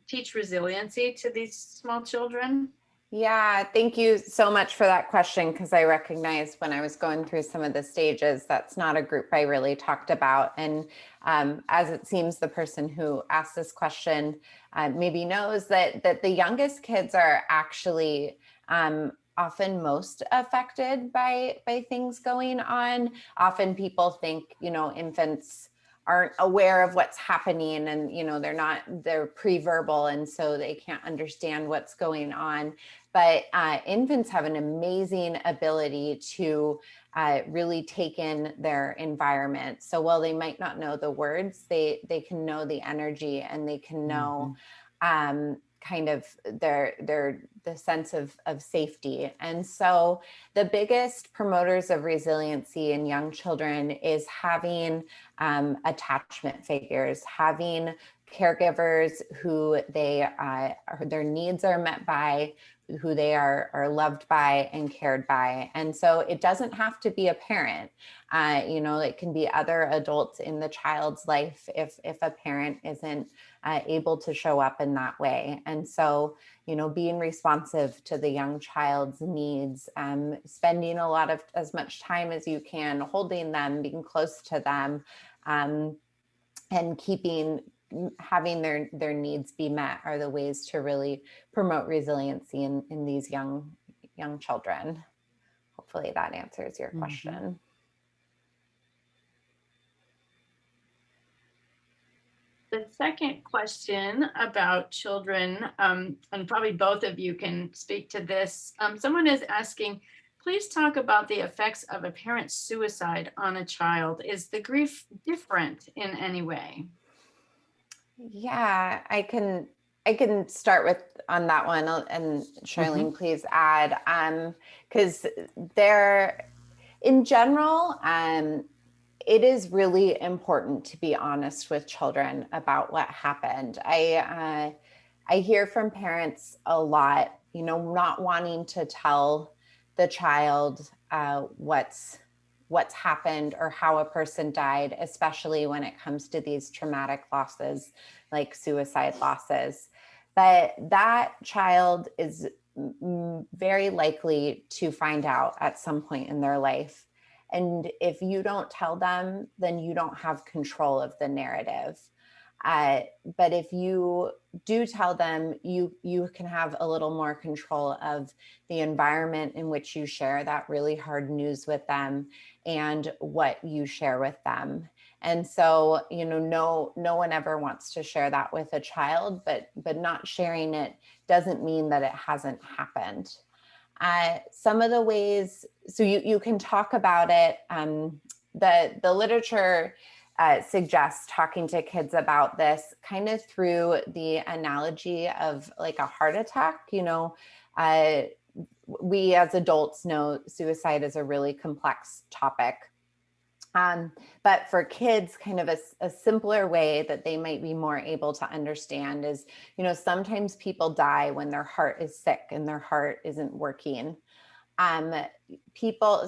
teach resiliency to these small children. Yeah, thank you so much for that question, because I recognized when I was going through some of the stages, that's not a group I really talked about. And as it seems, the person who asked this question maybe knows that the youngest kids are actually often most affected by things going on. Often people think, infants aren't aware of what's happening, and they're pre-verbal, and so they can't understand what's going on. But infants have an amazing ability to really take in their environment. So while they might not know the words, they can know the energy, and they can know kind of the sense of safety. And so the biggest promoters of resiliency in young children is having attachment figures, having caregivers who their needs are met by, who they are loved by and cared by. And so it doesn't have to be a parent. It can be other adults in the child's life if a parent isn't able to show up in that way. And so, being responsive to the young child's needs, spending as much time as you can holding them, being close to them, and having their needs be met are the ways to really promote resiliency in these young children. Hopefully that answers your question. The second question about children, and probably both of you can speak to this. Someone is asking, please talk about the effects of a parent's suicide on a child. Is the grief different in any way? Yeah, I can start with on that one, and Charlene, please add. Because there, in general, it is really important to be honest with children about what happened. I hear from parents a lot, not wanting to tell the child what's happened or how a person died, especially when it comes to these traumatic losses like suicide losses. But that child is very likely to find out at some point in their life. And if you don't tell them, then you don't have control of the narrative. But if you do tell them, you can have a little more control of the environment in which you share that really hard news with them and what you share with them. And so, no one ever wants to share that with a child, but not sharing it doesn't mean that it hasn't happened. Some of the ways, so you can talk about it. The literature suggests talking to kids about this kind of through the analogy of like a heart attack. We as adults know suicide is a really complex topic. But for kids, kind of a simpler way that they might be more able to understand is, sometimes people die when their heart is sick and their heart isn't working. Um,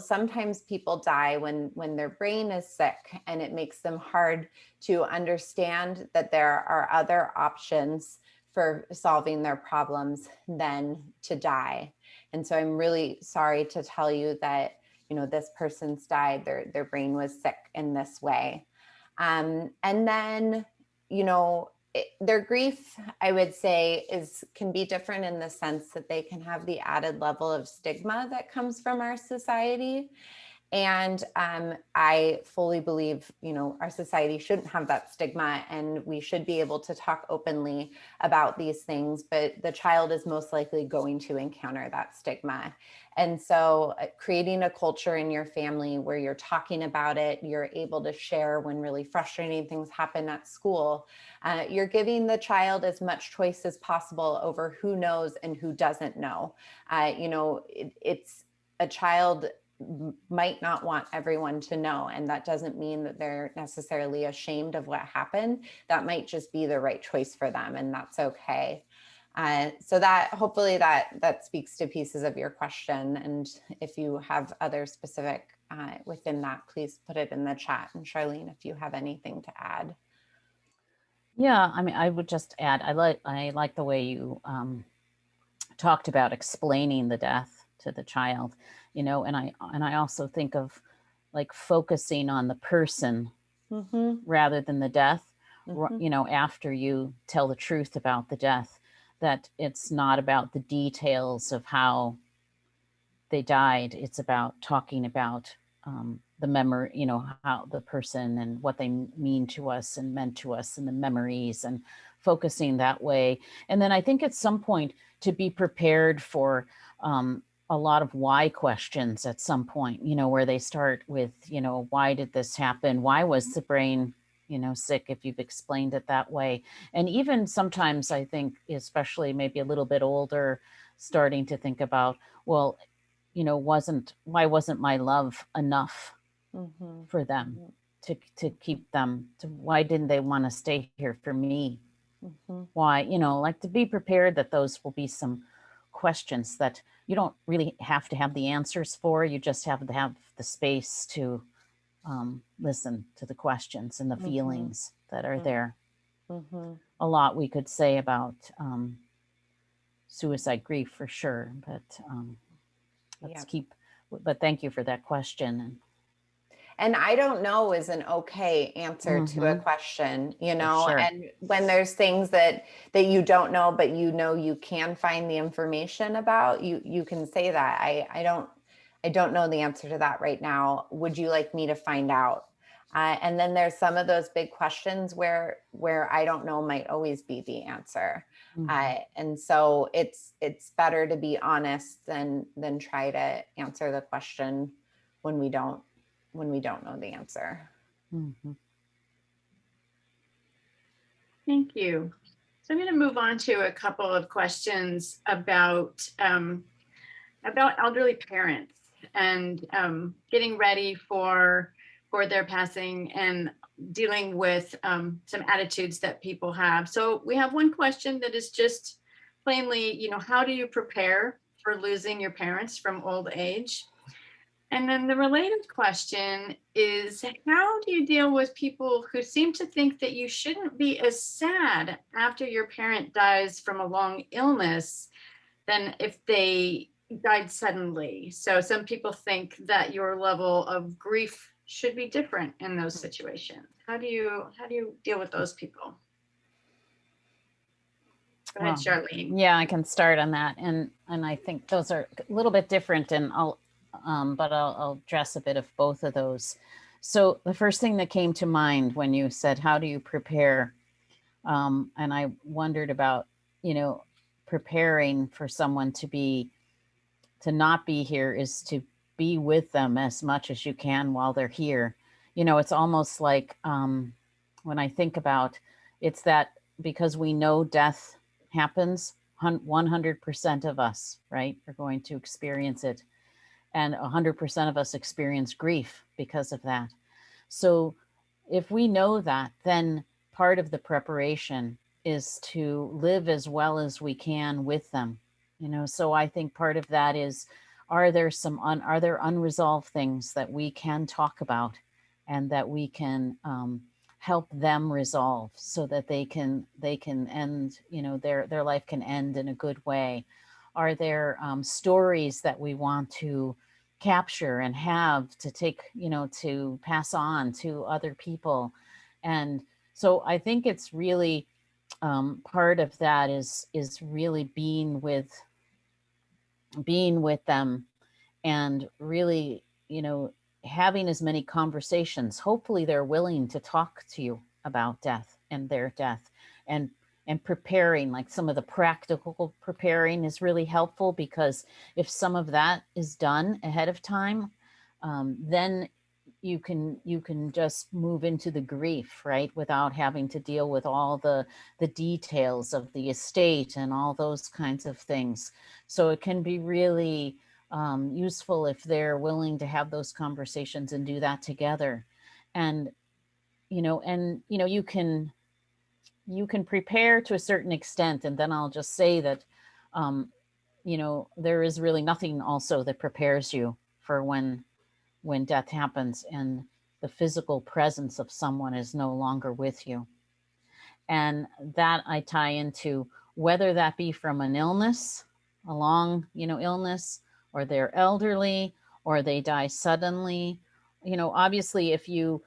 Sometimes people die when their brain is sick, and it makes them hard to understand that there are other options for solving their problems than to die. And so I'm really sorry to tell you that, this person's died, their brain was sick in this way. And then, their grief, I would say, can be different in the sense that they can have the added level of stigma that comes from our society. And I fully believe, our society shouldn't have that stigma, and we should be able to talk openly about these things, but the child is most likely going to encounter that stigma. And so creating a culture in your family where you're talking about it, you're able to share when really frustrating things happen at school. You're giving the child as much choice as possible over who knows and who doesn't know. It's a child might not want everyone to know, and that doesn't mean that they're necessarily ashamed of what happened. That might just be the right choice for them, and that's okay. So that hopefully that speaks to pieces of your question. And if you have other specific within that, please put it in the chat. And Charlene, if you have anything to add. Yeah, I mean, I would just add, I like the way you talked about explaining the death to the child, and I also think of like focusing on the person rather than the death. After you tell the truth about the death, that it's not about the details of how they died. It's about talking about the memory, how the person and what they mean to us and meant to us, and the memories, and focusing that way. And then I think at some point to be prepared for a lot of why questions at some point, where they start with, why did this happen? Why was the brain, sick, if you've explained it that way? And even sometimes I think, especially maybe a little bit older, starting to think about, well, why wasn't my love enough for them to keep them, why didn't they want to stay here for me? Why, like to be prepared that those will be some questions that you don't really have to have the answers for. You just have to have the space to listen to the questions and the feelings that are there. A lot we could say about suicide grief for sure, but but thank you for that question. And I don't know is an okay answer to a question, Sure. and when there's things that you don't know, but you can find the information about, you can say that. I don't know the answer to that right now. Would you like me to find out? And then there's some of those big questions where I don't know might always be the answer. And so it's better to be honest than try to answer the question when we don't know the answer. Thank you. So I'm going to move on to a couple of questions about elderly parents and getting ready for their passing and dealing with some attitudes that people have. So we have one question that is just plainly, how do you prepare for losing your parents from old age? And then the related question is, how do you deal with people who seem to think that you shouldn't be as sad after your parent dies from a long illness than if they died suddenly? So some people think that your level of grief should be different in those situations. How do you deal with those people? Go ahead, Well, Charlene. yeah, I can start on that, and I think those are a little bit different, and I'll address a bit of both of those. So the first thing that came to mind when you said, "How do you prepare?" And I wondered about, preparing for someone to not be here is to be with them as much as you can while they're here. It's almost like when I think about it's that because we know death happens, 100% of us, right, are going to experience it. And 100% of us experience grief because of that. So if we know that, then part of the preparation is to live as well as we can with them. So I think part of that is, are there unresolved things that we can talk about and that we can help them resolve so that they can end, their life can end in a good way? Are there stories that we want to capture and have to take, to pass on to other people? And so I think it's really part of that is really being with them, and really, having as many conversations. Hopefully they're willing to talk to you about death and their death, and preparing, like some of the practical preparing is really helpful, because if some of that is done ahead of time, then you can just move into the grief, right, without having to deal with all the details of the estate and all those kinds of things. So it can be really useful if they're willing to have those conversations and do that together. And you can prepare to a certain extent. And then I'll just say that there is really nothing also that prepares you for when death happens and the physical presence of someone is no longer with you. And that I tie into whether that be from an illness, a long, illness, or they're elderly, or they die suddenly. Obviously, if you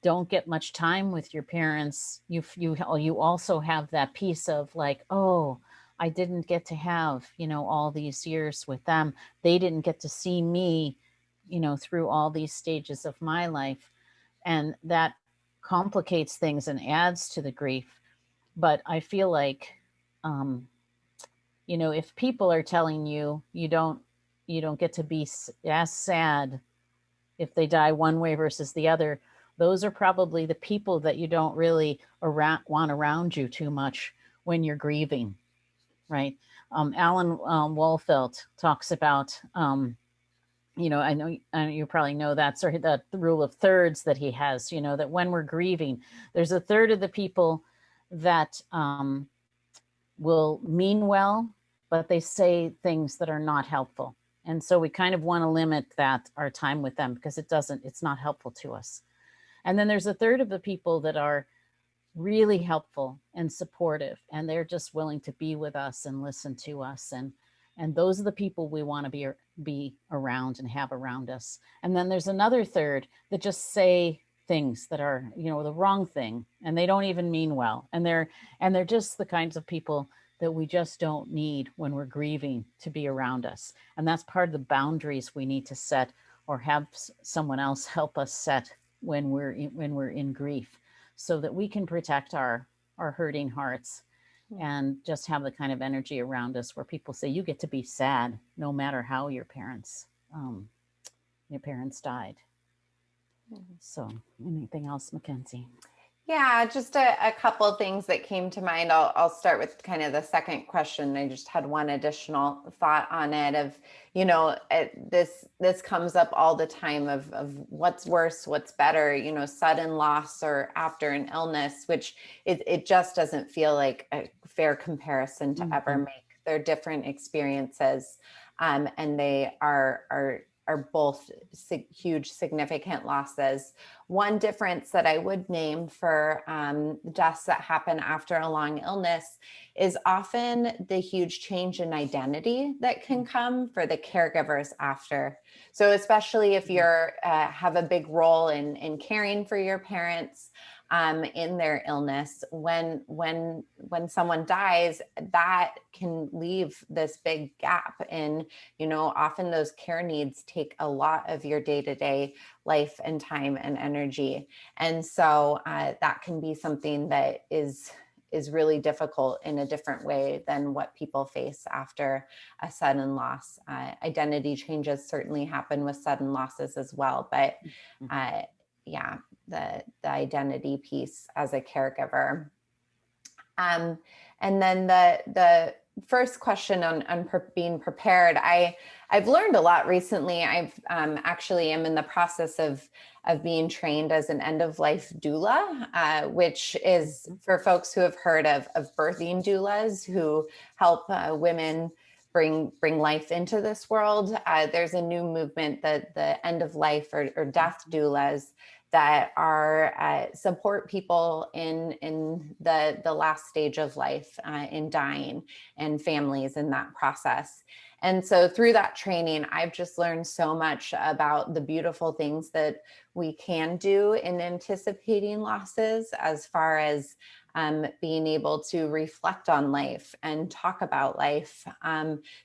don't get much time with your parents, you also have that piece of like, oh, I didn't get to have, all these years with them. They didn't get to see me, through all these stages of my life. And that complicates things and adds to the grief. But I feel like, if people are telling you you don't get to be as sad if they die one way versus the other, those are probably the people that you don't really want around you too much when you're grieving, right? Alan Wolfelt talks about, I know you probably know that, sort of the rule of thirds that he has, that when we're grieving, there's a third of the people that will mean well, but they say things that are not helpful. And so we kind of want to limit our time with them, because it's not helpful to us. And then there's a third of the people that are really helpful and supportive, and they're just willing to be with us and listen to us. And those are the people we want to be around and have around us. And then there's another third that just say things that are, the wrong thing, and they don't even mean well. And they're just the kinds of people that we just don't need when we're grieving to be around us. And that's part of the boundaries we need to set, or have someone else help us set when we're in grief, so that we can protect our hurting hearts and just have the kind of energy around us where people say, you get to be sad no matter how your parents died. So anything else, Mackenzie? Yeah, just a couple of things that came to mind. I'll start with kind of the second question. I just had one additional thought on it of, this comes up all the time of what's worse, what's better, sudden loss or after an illness, which it just doesn't feel like a fair comparison to ever Mhm. make. They're different experiences, and they are both huge, significant losses. One difference that I would name for deaths that happen after a long illness is often the huge change in identity that can come for the caregivers after. So, especially if you're have a big role in caring for your parents in their illness, when someone dies, that can leave this big gap in, often those care needs take a lot of your day-to-day life and time and energy. And so that can be something that is really difficult in a different way than what people face after a sudden loss. Identity changes certainly happen with sudden losses as well, but uh, yeah, the identity piece as a caregiver. Um, and then the first question on being prepared, I've learned a lot recently. I've actually am in the process of being trained as an end of life doula, which is for folks who have heard of birthing doulas who help women bring life into this world. There's a new movement, that the end of life or death doulas, that are support people in the last stage of life, in dying, and families in that process. And so through that training, I've just learned so much about the beautiful things that we can do in anticipating losses, as far as being able to reflect on life and talk about life,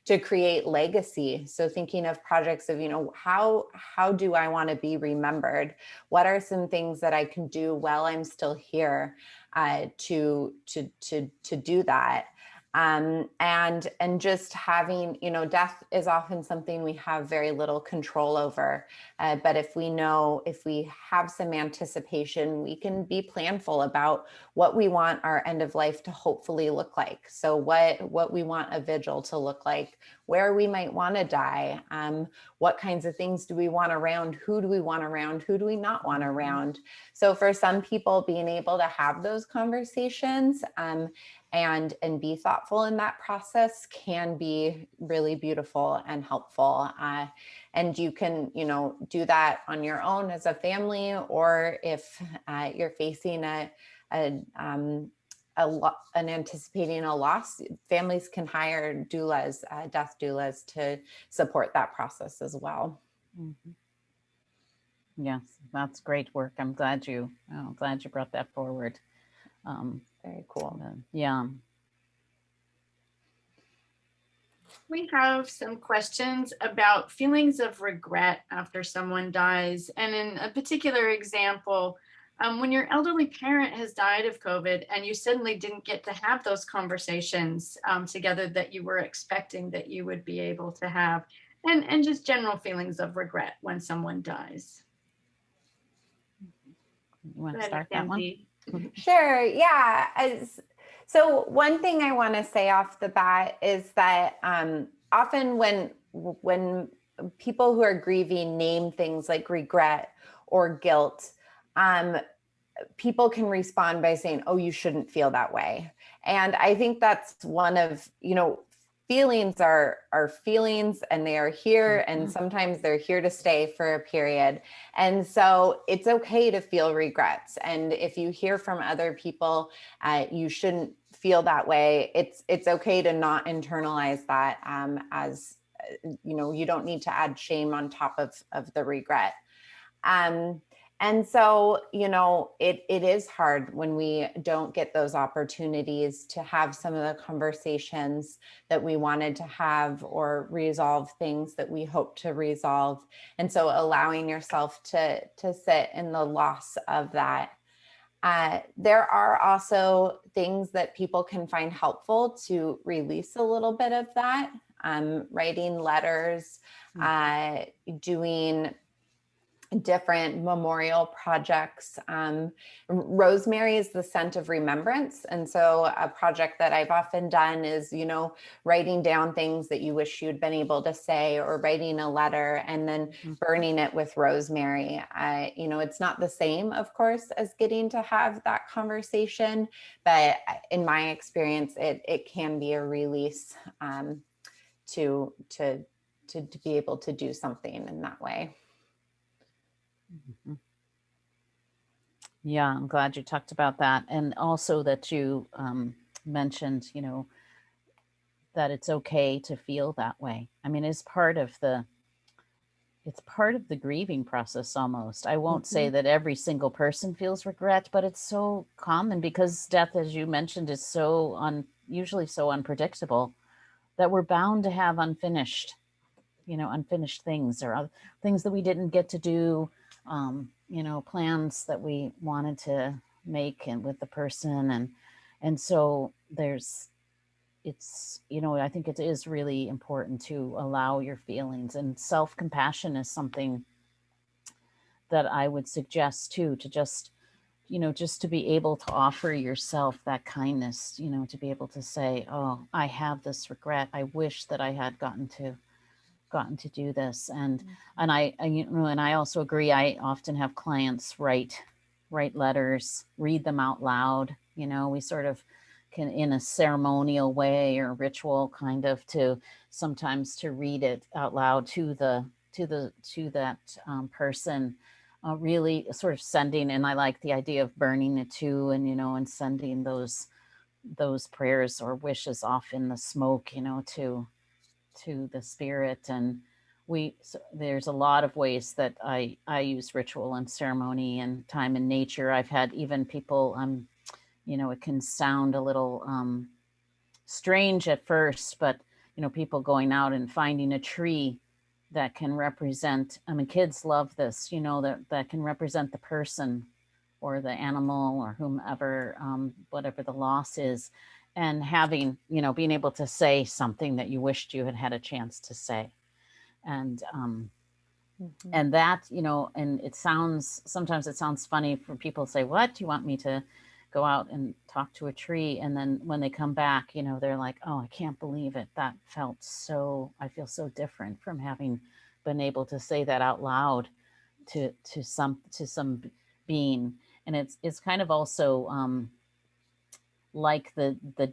to create legacy. So thinking of projects of, how do I want to be remembered? What are some things that I can do while I'm still here, to do that? And just having, death is often something we have very little control over. But if we have some anticipation, we can be planful about what we want our end of life to hopefully look like. So what we want a vigil to look like, where we might want to die, what kinds of things do we want around, who do we want around, who do we not want around. So for some people, being able to have those conversations, and be thoughtful in that process can be really beautiful and helpful. And you can, do that on your own as a family, or if you're facing an anticipating a loss, families can hire doulas, death doulas, to support that process as well. Mhm. Yes, that's great work. I'm glad you brought that forward. Very cool. Yeah. We have some questions about feelings of regret after someone dies. And in a particular example, when your elderly parent has died of COVID and you suddenly didn't get to have those conversations together that you were expecting that you would be able to have, and just general feelings of regret when someone dies. You want Go to ahead, start that one? Mackenzie. Sure. Yeah. So one thing I want to say off the bat is that often when people who are grieving name things like regret or guilt, people can respond by saying, "Oh, you shouldn't feel that way." And I think that's one of, feelings are feelings, and they are here, and sometimes they're here to stay for a period. And so it's okay to feel regrets. And if you hear from other people, you shouldn't feel that way. It's okay to not internalize that, as you don't need to add shame on top of the regret. And so, it is hard when we don't get those opportunities to have some of the conversations that we wanted to have, or resolve things that we hope to resolve. And so allowing yourself to sit in the loss of that. There are also things that people can find helpful to release a little bit of that. Writing letters, doing different memorial projects. Rosemary is the scent of remembrance. And so a project that I've often done is, writing down things that you wish you'd been able to say, or writing a letter and then burning it with rosemary. It's not the same, of course, as getting to have that conversation, but in my experience, it can be a release to be able to do something in that way. Yeah, I'm glad you talked about that. And also that you mentioned, that it's okay to feel that way. I mean, it's part of the grieving process almost. I won't say that every single person feels regret, but it's so common because death, as you mentioned, is usually so unpredictable that we're bound to have unfinished things, or things that we didn't get to do, plans that we wanted to make and with the person. And so I think it is really important to allow your feelings, and self-compassion is something that I would suggest too, to just to be able to offer yourself that kindness, to be able to say, oh, I have this regret. I wish that I had gotten to do this. And I also agree. I often have clients write letters, read them out loud. We sort of can, in a ceremonial way or ritual, kind of sometimes to read it out loud to that person, really sort of sending. And I like the idea of burning it too, and sending those prayers or wishes off in the smoke, to the spirit. And there's a lot of ways that I use ritual and ceremony and time in nature. I've had even people, it can sound a little strange at first, but people going out and finding a tree that can represent, kids love this, that can represent the person or the animal or whomever, whatever the loss is, and having, being able to say something that you wished you had had a chance to say. And and that, and sometimes it sounds funny for people to say, what, do you want me to go out and talk to a tree? And then when they come back, they're like, oh, I can't believe it. I feel so different from having been able to say that out loud to some being. And it's kind of also like the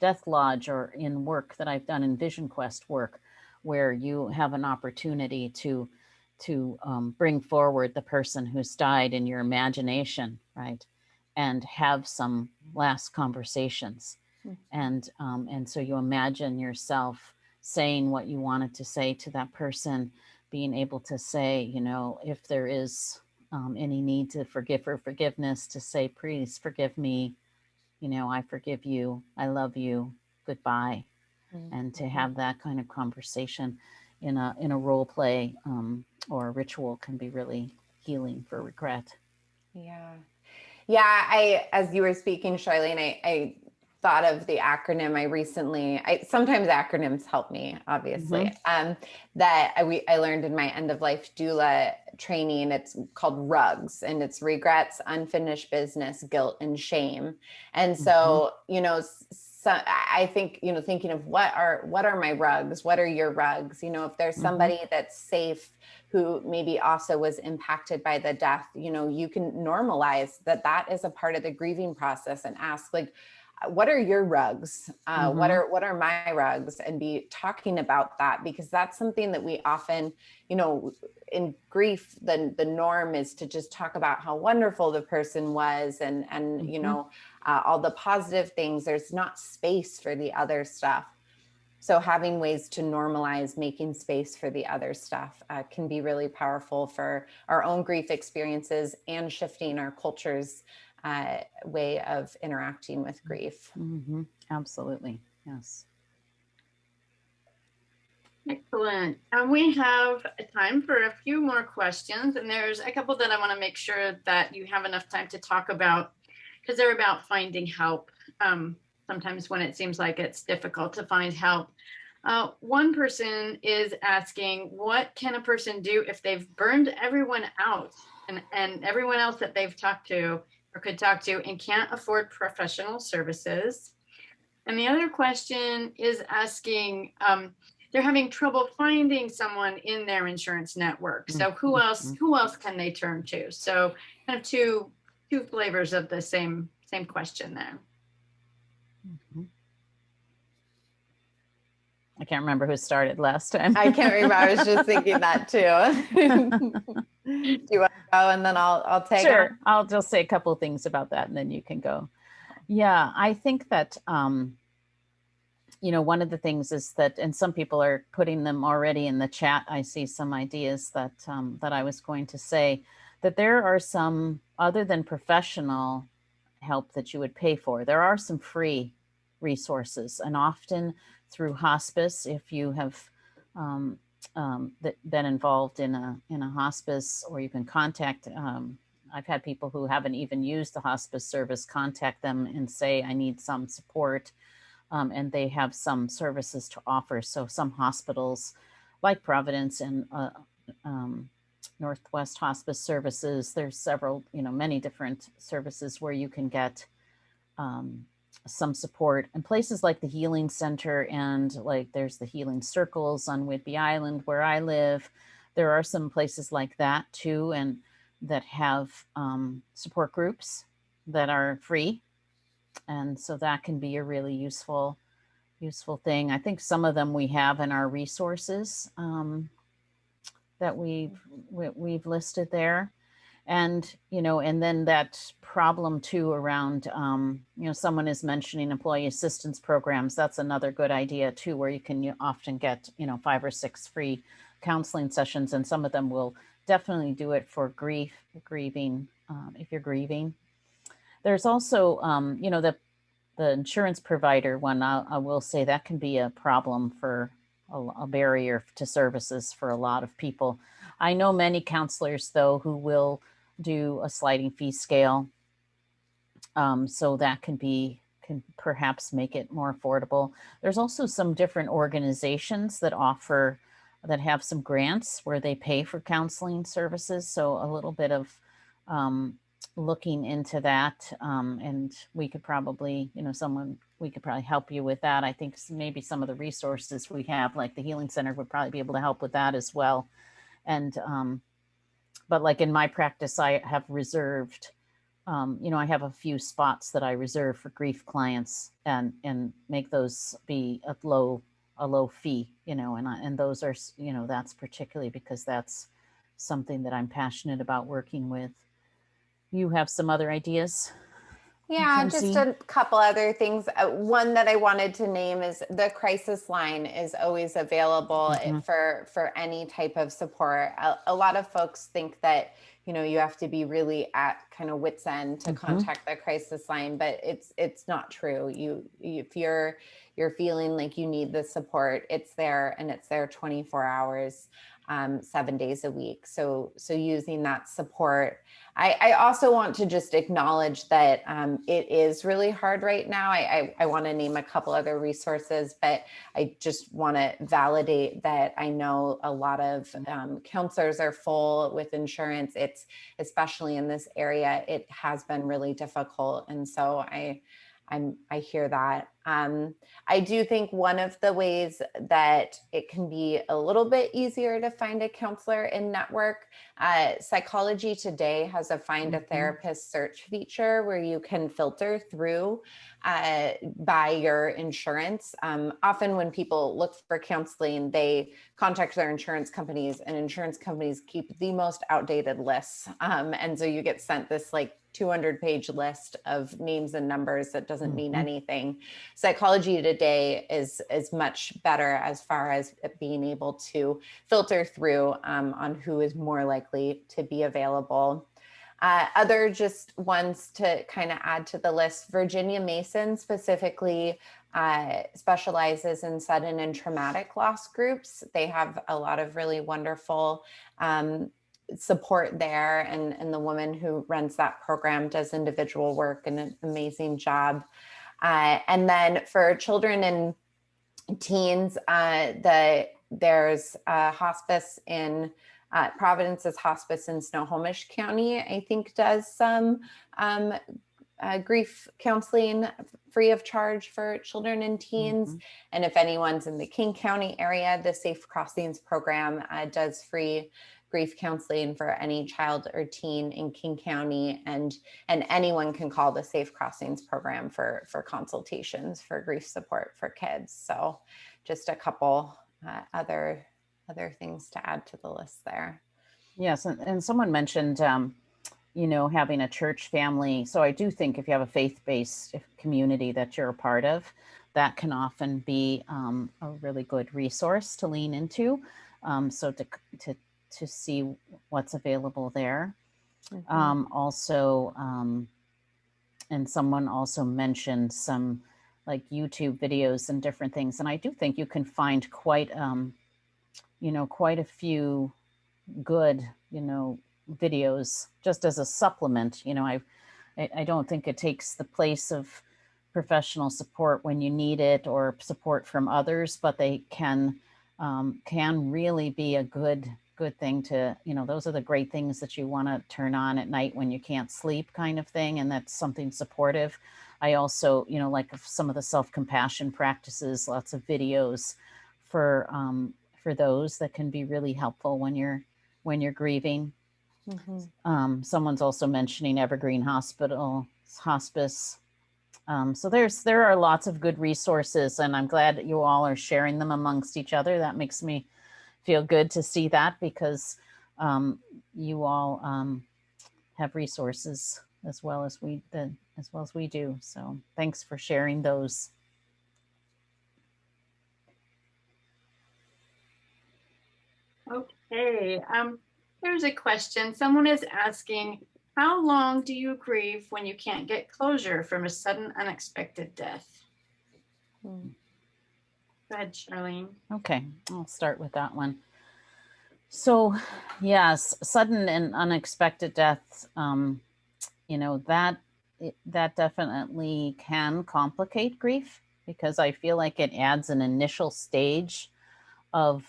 death lodge, or in work that I've done in Vision Quest work, where you have an opportunity to bring forward the person who's died in your imagination, right? And have some last conversations. And so you imagine yourself saying what you wanted to say to that person, being able to say, if there is any need to forgive or forgiveness, to say, please forgive me, I forgive you, I love you, goodbye. And to have that kind of conversation in a role play or a ritual can be really healing for regret. Yeah. As you were speaking, Charlene, I thought of the acronym sometimes acronyms help me, obviously, that I learned in my end of life doula training. It's called RUGS, and it's regrets, unfinished business, guilt, and shame. And so, so I think, thinking of what are my rugs? What are your rugs? If there's somebody that's safe who maybe also was impacted by the death, you can normalize that is a part of the grieving process, and ask, like, what are your rugs? What are my rugs? And be talking about that, because that's something that we often, in grief, the norm is to just talk about how wonderful the person was, and all the positive things. There's not space for the other stuff. So having ways to normalize making space for the other stuff can be really powerful for our own grief experiences, and shifting our culture's way of interacting with grief. Absolutely. Yes. Excellent. And we have time for a few more questions. And there's a couple that I want to make sure that you have enough time to talk about, because they're about finding help. Sometimes when it seems like it's difficult to find help. One person is asking, what can a person do if they've burned everyone out and everyone else that they've talked to or could talk to and can't afford professional services? And the other question is asking, they're having trouble finding someone in their insurance network. So who else can they turn to? So kind of two flavors of the same question there. I can't remember who started last time. I can't remember. I was just thinking that too. Do you want to go and then I'll take Sure. on? I'll just say a couple of things about that and then you can go. Yeah, I think that, one of the things is that, and some people are putting them already in the chat. I see some ideas that, that I was going to say, that there are some, other than professional help that you would pay for, there are some free resources, and often through hospice, if you have been involved in a hospice, or you can contact, I've had people who haven't even used the hospice service contact them and say, I need some support. And they have some services to offer. So some hospitals like Providence and Northwest Hospice Services, there's several, many different services where you can get some support. And places like the Healing Center and like there's the Healing Circles on Whidbey Island where I live. There are some places like that too, and that have support groups that are free. And so that can be a really useful thing. I think some of them we have in our resources that we've listed there. And, and then that problem too around, someone is mentioning employee assistance programs. That's another good idea too, where you can often get, 5 or 6 free counseling sessions. And some of them will definitely do it for grieving, if you're grieving. There's also, the insurance provider one. I will say that can be a problem for a barrier to services for a lot of people. I know many counselors, though, who will do a sliding fee scale. So that can perhaps make it more affordable. There's also some different organizations that have some grants where they pay for counseling services. So a little bit of looking into that, and we could probably, we could probably help you with that. I think maybe some of the resources we have, like the Healing Center, would probably be able to help with that as well. And, but like in my practice, I have reserved, I have a few spots that I reserve for grief clients and make those be a low fee, and those are, that's particularly because that's something that I'm passionate about working with. You have some other ideas? Yeah, Mackenzie? just a couple other things. One that I wanted to name is the crisis line is always available for any type of support. A lot of folks think that, you have to be really at kind of wit's end to contact the crisis line, but it's not true. If you're feeling like you need the support, it's there, and it's there 24 hours. 7 days a week. So using that support. I also want to just acknowledge that it is really hard right now. I want to name a couple other resources, but I just want to validate that I know a lot of counselors are full with insurance. It's, especially in this area, it has been really difficult. And so I hear that. I do think one of the ways that it can be a little bit easier to find a counselor in network, Psychology Today has a Find a Therapist search feature where you can filter through by your insurance. Often when people look for counseling, they contact their insurance companies, and insurance companies keep the most outdated lists. And so you get sent this 200-page list of names and numbers that doesn't mean anything. Psychology Today is much better as far as being able to filter through on who is more likely to be available. Other just ones to kind of add to the list, Virginia Mason specifically specializes in sudden and traumatic loss groups. They have a lot of really wonderful support there, and the woman who runs that program does individual work and an amazing job. And then for children teens. There's hospice in Providence's hospice in Snohomish County, I think, does some grief counseling free of charge for children and teens. And if anyone's in the King County area, the Safe Crossings program does free grief counseling for any child or teen in King County, and anyone can call the Safe Crossings program for consultations for grief support for kids. So just a couple other things to add to the list there. Yes, and someone mentioned having a church family. So I do think if you have a faith-based community that you're a part of, that can often be a really good resource to lean into. So to see what's available there. Also, and someone also mentioned some like YouTube videos and different things. And I do think you can find quite a few good, videos just as a supplement. I don't think it takes the place of professional support when you need it or support from others, but they can really be a good thing to, those are the great things that you want to turn on at night when you can't sleep, kind of thing. And that's something supportive. I also, like some of the self-compassion practices, lots of videos for those that can be really helpful when you're grieving. Someone's also mentioning Evergreen Hospice. So there are lots of good resources, and I'm glad that you all are sharing them amongst each other. That makes me feel good to see that, because you all have resources as well as we do. So thanks for sharing those. Okay, there's a question. Someone is asking, how long do you grieve when you can't get closure from a sudden, unexpected death? Go ahead, Charlene. Okay, I'll start with that one. So, yes, sudden and unexpected deaths, that definitely can complicate grief, because I feel like it adds an initial stage of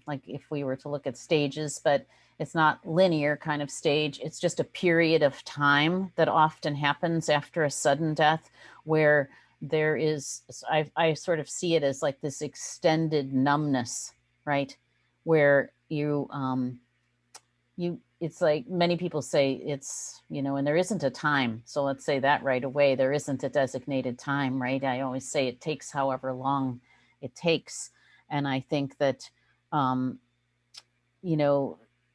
like if we were to look at stages, but it's not linear kind of stage. It's just a period of time that often happens after a sudden death, where there is, I sort of see it as like this extended numbness, right? Where it's like many people say it's, and there isn't a time. So let's say that right away, there isn't a designated time, right? I always say it takes however long it takes. And I think that,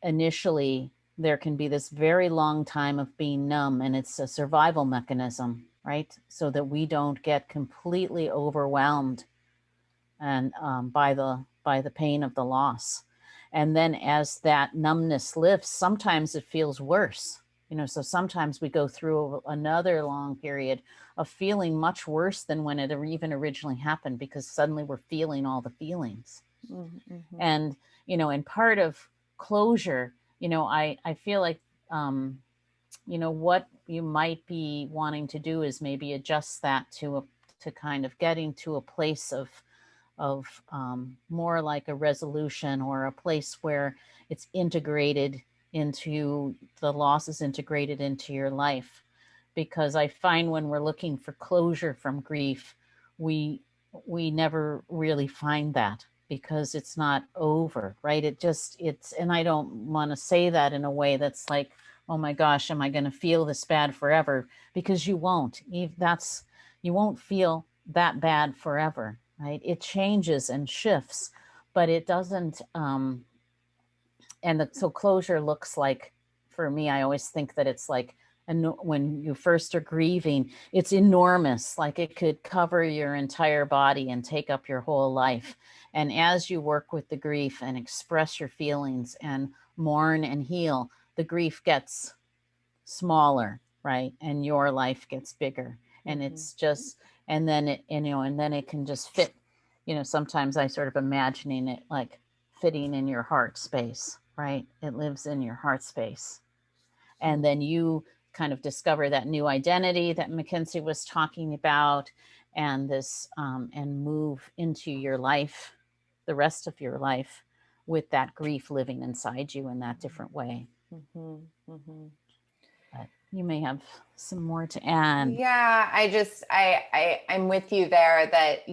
initially there can be this very long time of being numb, and it's a survival mechanism, right? So that we don't get completely overwhelmed and by the pain of the loss. And then as that numbness lifts, sometimes it feels worse. So sometimes we go through another long period of feeling much worse than when it even originally happened, because suddenly we're feeling all the feelings. And, and part of closure, I feel like, what you might be wanting to do is maybe adjust that to kind of getting to a place of more like a resolution, or a place where it's integrated into the loss is integrated into your life. Because I find when we're looking for closure from grief, we never really find that, because it's not over, right? And I don't want to say that in a way that's like, oh my gosh, am I going to feel this bad forever? Because you won't. You won't feel that bad forever, right? It changes and shifts, but it doesn't. So closure looks like, for me, I always think that it's like, when you first are grieving, it's enormous. Like it could cover your entire body and take up your whole life. And as you work with the grief and express your feelings and mourn and heal, the grief gets smaller, right? And your life gets bigger. And it's just, and then it can just fit, sometimes I sort of imagining it like fitting in your heart space, right? It lives in your heart space. And then you kind of discover that new identity that Mackenzie was talking about. and this and move into your life, the rest of your life, with that grief living inside you in that different way. Mhm, mhm. But you may have some more to add. Yeah, I'm with you there that,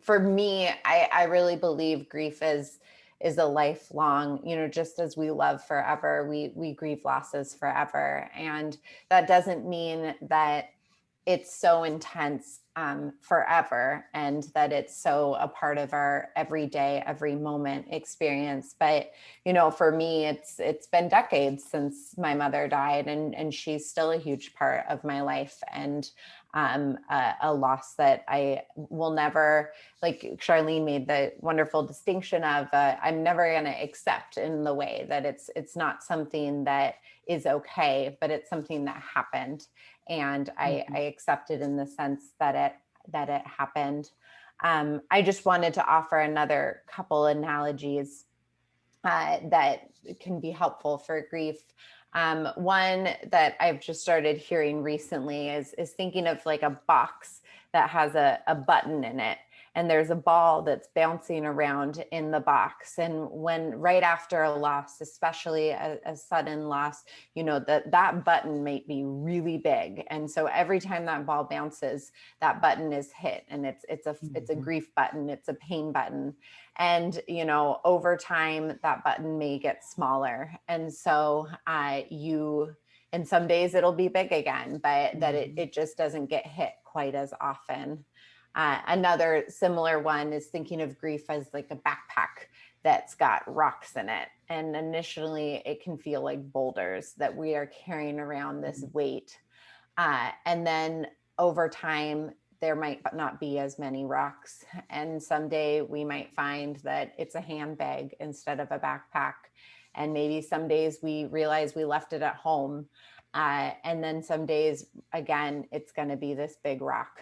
for me, I really believe grief is a lifelong, just as we love forever, we grieve losses forever. And that doesn't mean that it's so intense forever and that it's so a part of our everyday, every moment experience. But for me, it's been decades since my mother died, and she's still a huge part of my life, and a loss that I will never, like Charlene made the wonderful distinction of, I'm never going to accept in the way that it's not something that is okay, but it's something that happened. And I accept it in the sense that it happened. I just wanted to offer another couple analogies that can be helpful for grief. One that I've just started hearing recently is thinking of like a box that has a button in it, and there's a ball that's bouncing around in the box. And when right after a loss, especially a sudden loss, that button may be really big. And so every time that ball bounces, that button is hit, and it's a grief button, it's a pain button. And over time that button may get smaller, and so and some days it'll be big again, but that it just doesn't get hit quite as often. Another similar one is thinking of grief as like a backpack that's got rocks in it, and initially it can feel like boulders that we are carrying around, this weight, and then over time there might not be as many rocks. And someday we might find that it's a handbag instead of a backpack. And maybe some days we realize we left it at home. And then some days, again, it's going to be this big rock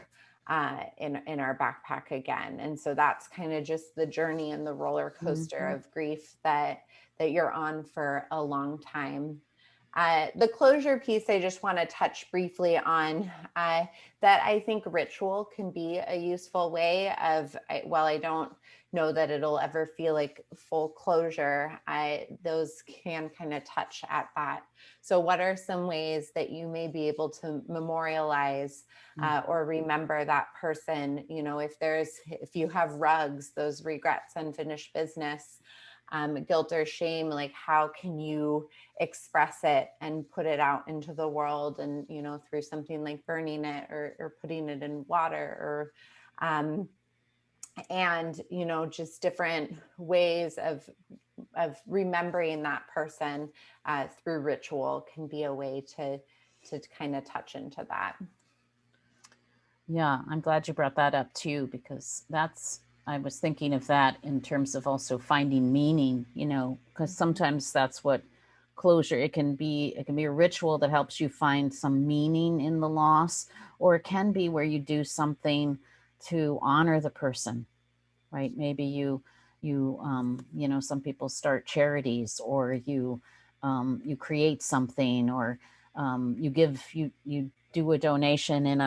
in our backpack again. And so that's kind of just the journey and the roller coaster of grief that you're on for a long time. The closure piece, I just want to touch briefly on that I think ritual can be a useful way of, while I don't know that it'll ever feel like full closure, those can kind of touch at that. So what are some ways that you may be able to memorialize or remember that person? If you have rugs, those regrets, unfinished business, guilt or shame, like how can you express it and put it out into the world, and through something like burning it or putting it in water, or and just different ways of remembering that person through ritual can be a way to kind of touch into that. Yeah, I'm glad you brought that up too, because I was thinking of that in terms of also finding meaning, because sometimes that's what closure, it can be a ritual that helps you find some meaning in the loss, or it can be where you do something to honor the person, right? Maybe you some people start charities, or you create something, or you do a donation in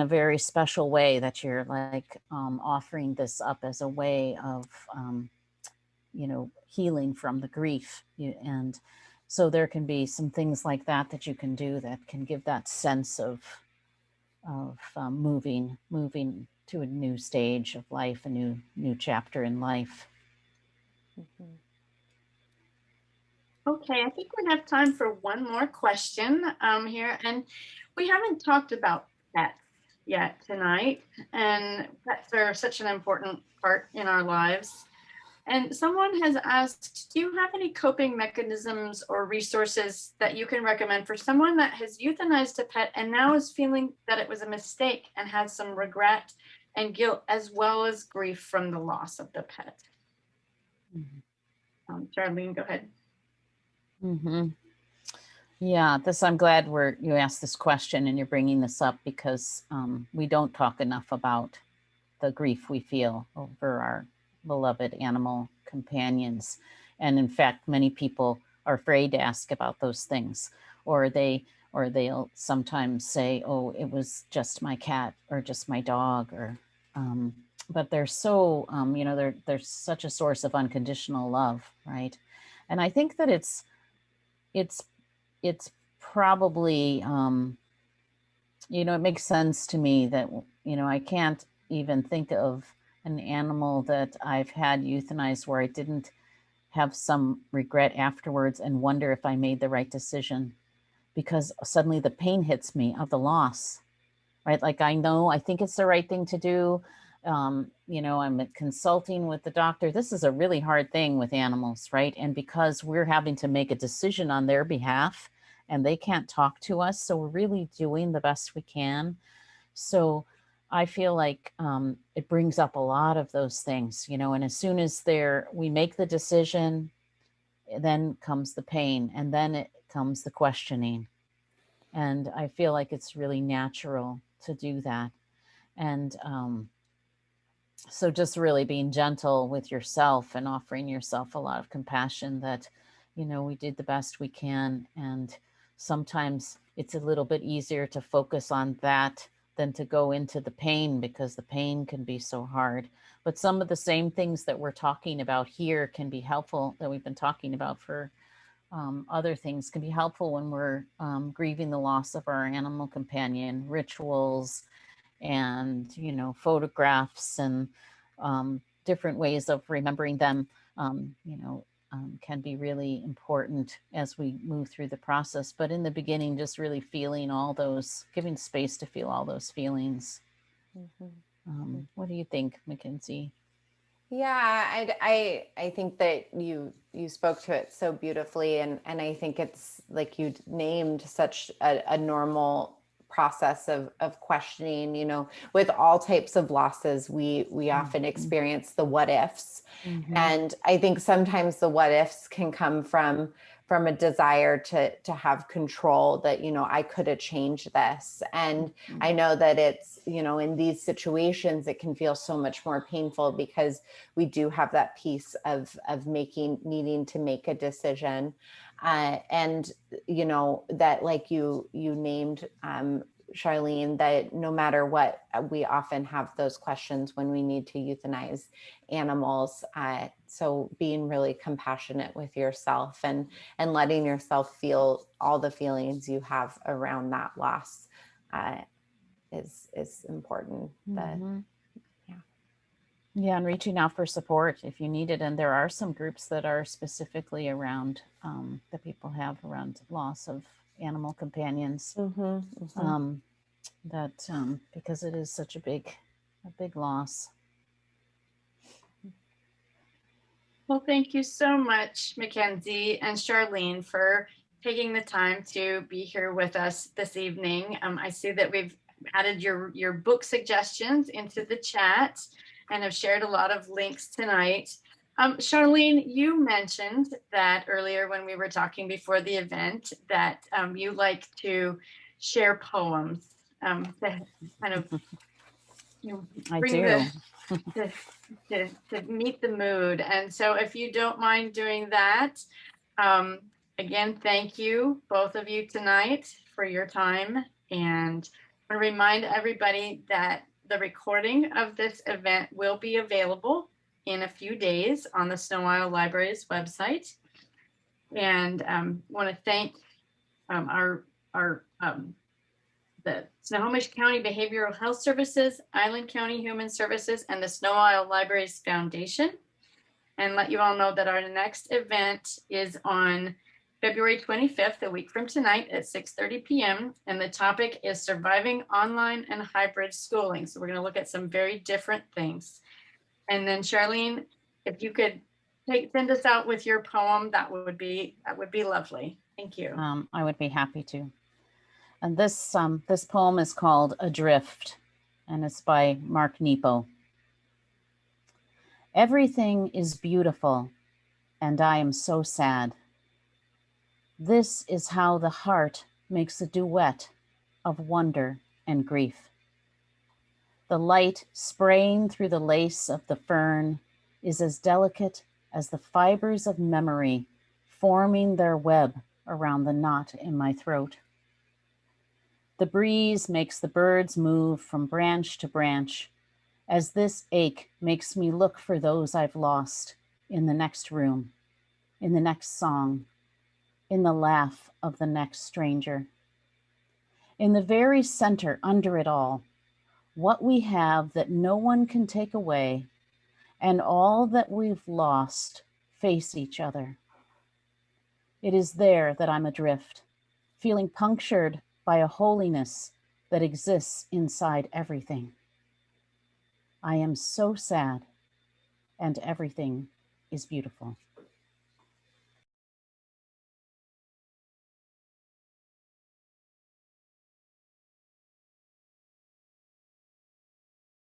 a very special way, that you're like offering this up as a way of healing from the grief. And so there can be some things like that you can do that can give that sense of moving to a new stage of life, a new chapter in life. Okay, I think we have time for one more question here. And we haven't talked about pets yet tonight. And pets are such an important part in our lives. And someone has asked, do you have any coping mechanisms or resources that you can recommend for someone that has euthanized a pet and now is feeling that it was a mistake and has some regret and guilt, as well as grief from the loss of the pet? Charlene, go ahead. Yeah, I'm glad you asked this question and you're bringing this up, because we don't talk enough about the grief we feel over our beloved animal companions. And in fact, many people are afraid to ask about those things, or they or they'll sometimes say, oh, it was just my cat or just my dog, or but they're so they're such a source of unconditional love, right? And I think that it's probably it makes sense to me that I can't even think of an animal that I've had euthanized where I didn't have some regret afterwards and wonder if I made the right decision, because suddenly the pain hits me of the loss, right? Like I think it's the right thing to do. I'm consulting with the doctor. This is a really hard thing with animals, right? And because we're having to make a decision on their behalf and they can't talk to us, so we're really doing the best we can. So I feel like it brings up a lot of those things, and as soon as we make the decision, then comes the pain, and then it comes the questioning. And I feel like it's really natural to do that. And so just really being gentle with yourself and offering yourself a lot of compassion that, we did the best we can. And sometimes it's a little bit easier to focus on that than to go into the pain, because the pain can be so hard. But some of the same things that we're talking about here can be helpful, that we've been talking about for other things, can be helpful when we're grieving the loss of our animal companion. Rituals and photographs and different ways of remembering them can be really important as we move through the process. But in the beginning, just really feeling all those, giving space to feel all those feelings. What do you think, Mackenzie? Yeah, I think that you spoke to it so beautifully, and I think it's like you named such a normal process of questioning. With all types of losses, we often experience the what ifs, and I think sometimes the what ifs can come from a desire to have control, that I could have changed this. And I know that it's in these situations it can feel so much more painful, because we do have that piece of needing to make a decision, and that, like you named, Charlene, that no matter what, we often have those questions when we need to euthanize animals. So being really compassionate with yourself and letting yourself feel all the feelings you have around that loss is important. Yeah, and reaching out for support if you need it. And there are some groups that are specifically around that people have around loss of animal companions. Because it is such a big loss. Well, thank you so much, Mackenzie and Charlene, for taking the time to be here with us this evening. I see that we've added your book suggestions into the chat and have shared a lot of links tonight. Charlene, you mentioned that earlier when we were talking before the event that you like to share poems to kind of bring to meet the mood. And so if you don't mind doing that, again, thank you, both of you tonight, for your time. And I want to remind everybody that the recording of this event will be available in a few days on the Snow-Isle Library's website. And want to thank the Snohomish County Behavioral Health Services, Island County Human Services, and the Snow-Isle Libraries Foundation. And let you all know that our next event is on February 25th, a week from tonight at 6:30 p.m. And the topic is surviving online and hybrid schooling. So we're going to look at some very different things. And then Charlene, if you could send us out with your poem, that would be lovely. Thank you. I would be happy to. And this poem is called Adrift, and it's by Mark Nepo. Everything is beautiful, and I am so sad. This is how the heart makes a duet of wonder and grief. The light spraying through the lace of the fern is as delicate as the fibers of memory forming their web around the knot in my throat. The breeze makes the birds move from branch to branch, as this ache makes me look for those I've lost in the next room, in the next song, in the laugh of the next stranger. In the very center, under it all, what we have that no one can take away, and all that we've lost face each other. It is there that I'm adrift, feeling punctured by a holiness that exists inside everything. I am so sad, and everything is beautiful.